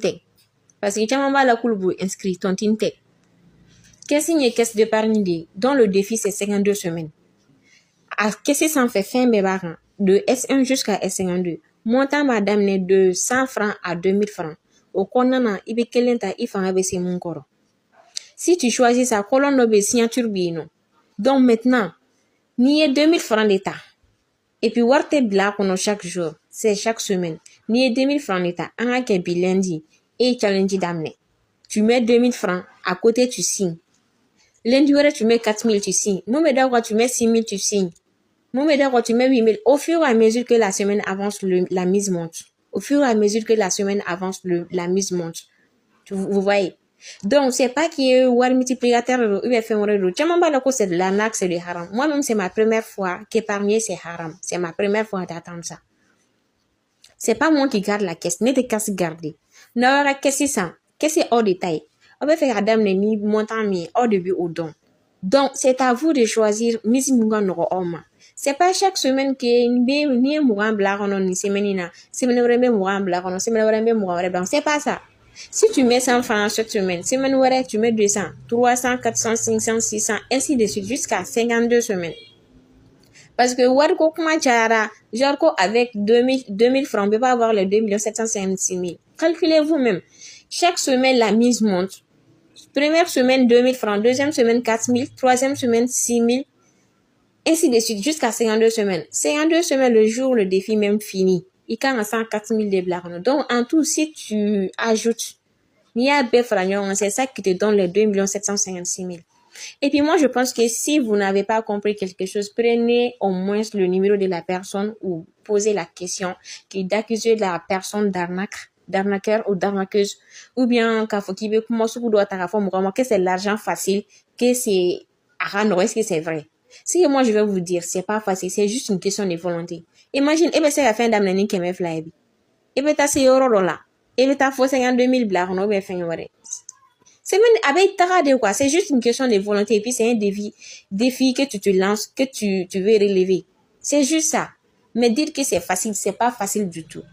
Parce que tu as la coulboue inscrit tontine. Qu'est-ce que une caisse d'épargne dont le défi c'est 52 semaines? Qu'est-ce que ça fait fin mes parents? De S1 jusqu'à S52. Montant madame n'est de 100 francs à 2000 francs. Au konana, ibe kelenta ifanga bese mon koro. Si tu choisis sa colonne de signature bino. Donc maintenant, ni 2000 francs d'État. Et puis, warte bla kono chaque jour. C'est chaque semaine. Ni 2000 francs d'État. Un kebi lundi. Et challenge d'amener. Tu mets 2000 francs. À côté, tu signes. Lundi, tu mets 4000, tu signes. Moumé d'abord, tu mets 6000, tu signes. Moumé d'abord, tu mets 8000. Au fur et à mesure que la semaine avance, la mise monte. Au fur et à mesure que la semaine avance, la mise monte. Vous voyez? Donc, c'est pas qu'il y ait un multiplicateur ou éphémère. C'est de l'arnaque, c'est du haram. Moi-même, c'est ma première fois qu'épargner, c'est haram. C'est ma première fois d'attendre ça. C'est pas moi qui garde la caisse. N'est pas casse garder. Non, la caisse, c'est ça. Caisse, c'est hors détail. On va faire Adam ni montant mi au début au don. Donc, c'est à vous de choisir misi mungan no oma. C'est pas chaque semaine que ni mouran blagono ni semaine rembe mouran blagono, semaine rembe mouran blagono. C'est pas ça. Si tu mets 100 francs chaque semaine, semaine ouare tu mets 200, 300, 400, 500, 600, ainsi de suite jusqu'à 52 semaines. Parce que warko kuma chara, genre avec 2000 francs, on peut pas avoir les 2 756 000. Calculez vous-même. Chaque semaine la mise monte. Première semaine 2000 francs, deuxième semaine 4000, troisième semaine 6000. Ainsi de suite, jusqu'à 52 semaines. 52 semaines, le jour, le défi même fini. Il y a 104 000 de blagues. Donc, en tout, si tu ajoutes, c'est ça qui te donne les 2 756 000. Et puis, moi, je pense que si vous n'avez pas compris quelque chose, prenez au moins le numéro de la personne ou posez la question qui d'accuser la personne d'arnaqueur ou d'arnaqueuse. Ou bien, que c'est l'argent facile, que c'est, est-ce que c'est vrai? Si moi je vais vous dire, c'est pas facile, c'est juste une question de volonté. Imagine, c'est la fin d'amener qui me fly. T'as ces euros là. T'as fait 52 000 blagues, on va faire une c'est même avec tarade quoi. C'est juste une question de volonté. Et puis c'est un défi que tu te lances, que tu veux relever. C'est juste ça. Mais dire que c'est facile, c'est pas facile du tout.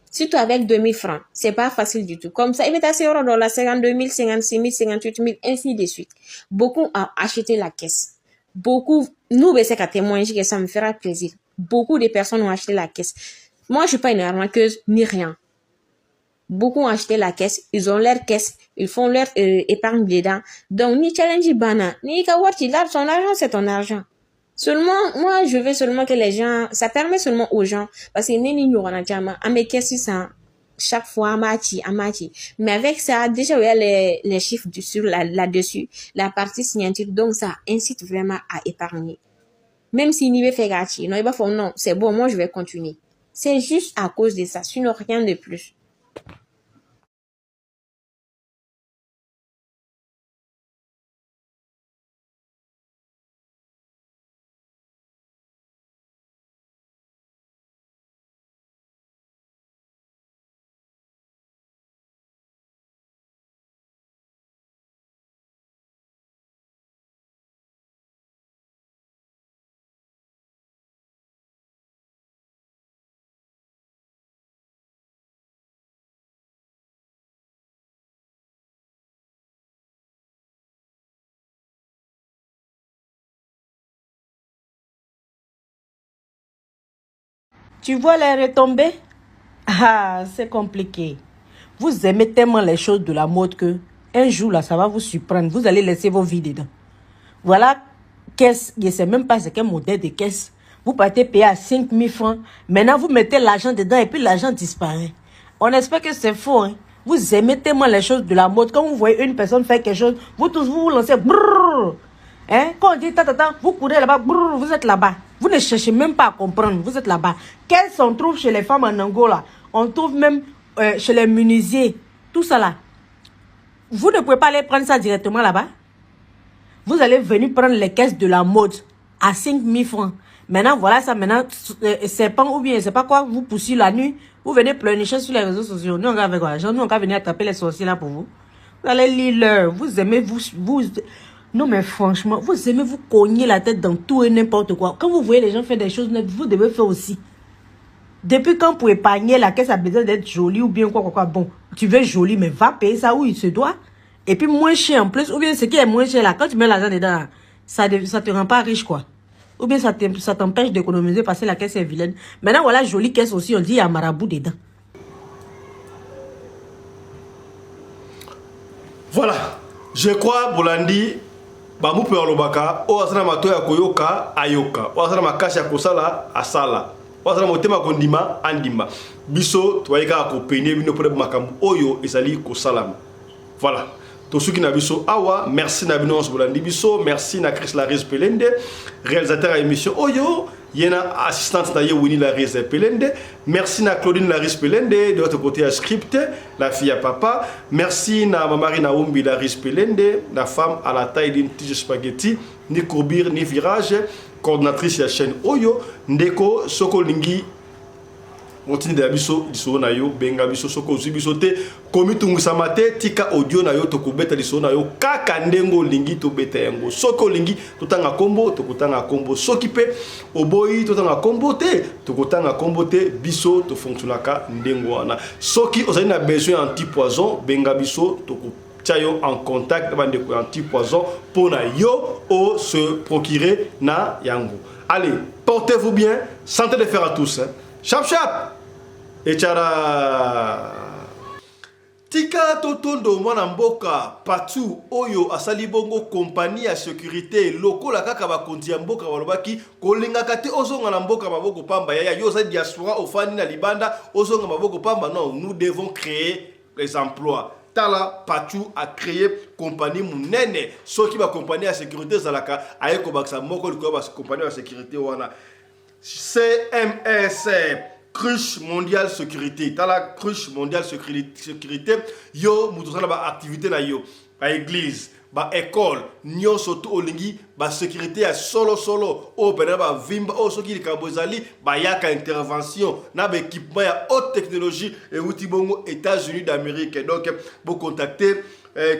Surtout avec 2000 francs, c'est pas facile du tout. Comme ça, t'as ces euros là, 52 000, 56 000, 58 000, ainsi de suite. Beaucoup ont acheté la caisse. Beaucoup, nous, c'est qu'à témoigner que ça me fera plaisir. Beaucoup de personnes ont acheté la caisse. Moi, je suis pas une arnaqueuse, ni rien. Beaucoup ont acheté la caisse, ils ont leur caisse, ils font leur épargne dedans. Donc, ni challenge bana, ni kawati, son argent, c'est ton argent. Seulement, moi, je veux seulement que les gens, ça permet seulement aux gens, parce que ni nous, on a déjà, à mes caisses, ça, chaque fois, amati. Mais avec ça, déjà, il y a les chiffres là-dessus, la partie signature, donc ça incite vraiment à épargner. Même si n'y veut faire gâcher, non, il va faire non, c'est bon, moi, je vais continuer. C'est juste à cause de ça, sinon rien de plus. Tu vois les retombées? Ah, c'est compliqué. Vous aimez tellement les choses de la mode que un jour là, ça va vous surprendre. Vous allez laisser vos vies dedans. Voilà, caisse, je ne sais même pas c'est quel modèle de caisse. Vous partez payer à 5 000 francs. Maintenant, vous mettez l'argent dedans et puis l'argent disparaît. On espère que c'est faux. Hein? Vous aimez tellement les choses de la mode. Quand vous voyez une personne faire quelque chose, vous tous vous lancez. Brrr, hein? Quand on dit tata, vous courez là-bas, vous êtes là-bas. Vous ne cherchez même pas à comprendre, vous êtes là-bas. Qu'est-ce qu'on trouve chez les femmes en Angola? On trouve même chez les menuisiers, tout ça là. Vous ne pouvez pas aller prendre ça directement là-bas. Vous allez venir prendre les caisses de la mode à 5 000 francs. Maintenant, voilà ça, maintenant, serpent ou bien, c'est pas quoi, vous poussez la nuit, vous venez pleurnicher sur les réseaux sociaux. Nous, on va avec l'argent, nous, on va venir attraper les sorciers là pour vous. Vous allez lire leur, vous aimez, non, mais franchement, vous aimez vous cogner la tête dans tout et n'importe quoi. Quand vous voyez les gens faire des choses neuves, vous devez faire aussi. Depuis quand pour épargner, la caisse a besoin d'être jolie ou bien quoi. Bon, tu veux joli, mais va payer ça où il se doit. Et puis moins cher en plus, ou bien ce qui est moins cher là, quand tu mets l'argent dedans, ça te rend pas riche quoi. Ou bien ça t'empêche d'économiser parce que la caisse est vilaine. Maintenant voilà, jolie caisse aussi, on dit il y a marabout dedans. Voilà, je crois, Bolandi, Bamoupe Alobaka, O Asana Matoya Koyoka, Ayoka, O Asana Makasha Kosala, Asala, O Asana Motema Kondima, Andima. Biso, Toaika Kopene, Bino Pole Makam, Oyo, Esali Kosalam. Voilà. Tous ceux qui n'ont biso awa, merci Nabino Bolandi Biso, merci na Chris Laris Pelende, réalisateur à l'émission Oyo, Yena assistante na Winnie Laris Pelende, merci na Claudine Laris Pelende, de l'autre côté à Script, la fille à papa, merci na Mamari Naoumbi Laris Pelende, la femme à la taille d'une tige spaghetti, ni courbure ni virage, coordinatrice de la chaîne Oyo, Ndeko Sokolingi. Montini de biso liso na yo benga biso soko biso te komi tungusama te tika audio na yo tokubeta liso na yo kaka ndengo lingi to beta yango soko lingi totanga kombo tokutanga kombo soki pe oboyi totanga kombo te tokutanga kombo te biso to fonctionnaka ndengo wana soki ozali na besoin anti-poison benga biso toku Tchayo en contact avec des anti-poison pour na yo o se procurer na yango. Allez, portez-vous bien, santé de fer à tous. Hein. Chap chap et tchara tika totondo mwana mboka patu oyo asali bongo compagnie ya sécurité lokola kaka bakonzi ya mboka balobaki kolingaka te ozonga na mboka maboko pamba ya yo za diaspora ofani na libanda ozonga maboko pamba. Non, nous devons créer les emplois. Tala Patu a créé compagnie munene soki ba compagnie ya sécurité zalaka ayeko baksa moko liko ba compagnie ya sécurité wana CMS, Cruche Mondiale Sécurité. Dans la Cruche Mondiale Sécurité, yo, moutoussana ba activité na yo, ba église, ba école, nyo soto olingi, ba sécurité à solo, o pena ba vimba, o soki likabozali, ba yaka intervention, na ba équipement ya haute technologie, et outi bongo États-Unis d'Amérique. Donc, vous contactez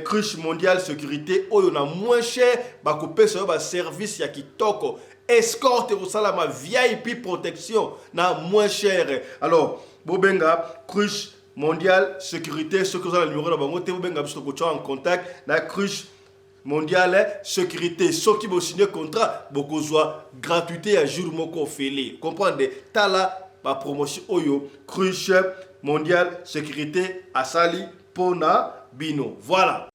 Cruche Mondiale Sécurité, o yon a moins cher, ba couper sur ba service ya kitoko. Escorte au salama VIP protection na moins cher. Alors, Bobenga, Cruche Mondiale Sécurité, ce que vous avez le numéro de bango, Bobenga, vous en contact, na Cruche Mondiale Sécurité. Ceux qui vont signer contrat, beaucoup soit gratuité à jour moko félé. Comprenez? Tala, ma promotion Oyo, Cruche Mondiale Sécurité, Asali, Pona, Bino. Voilà.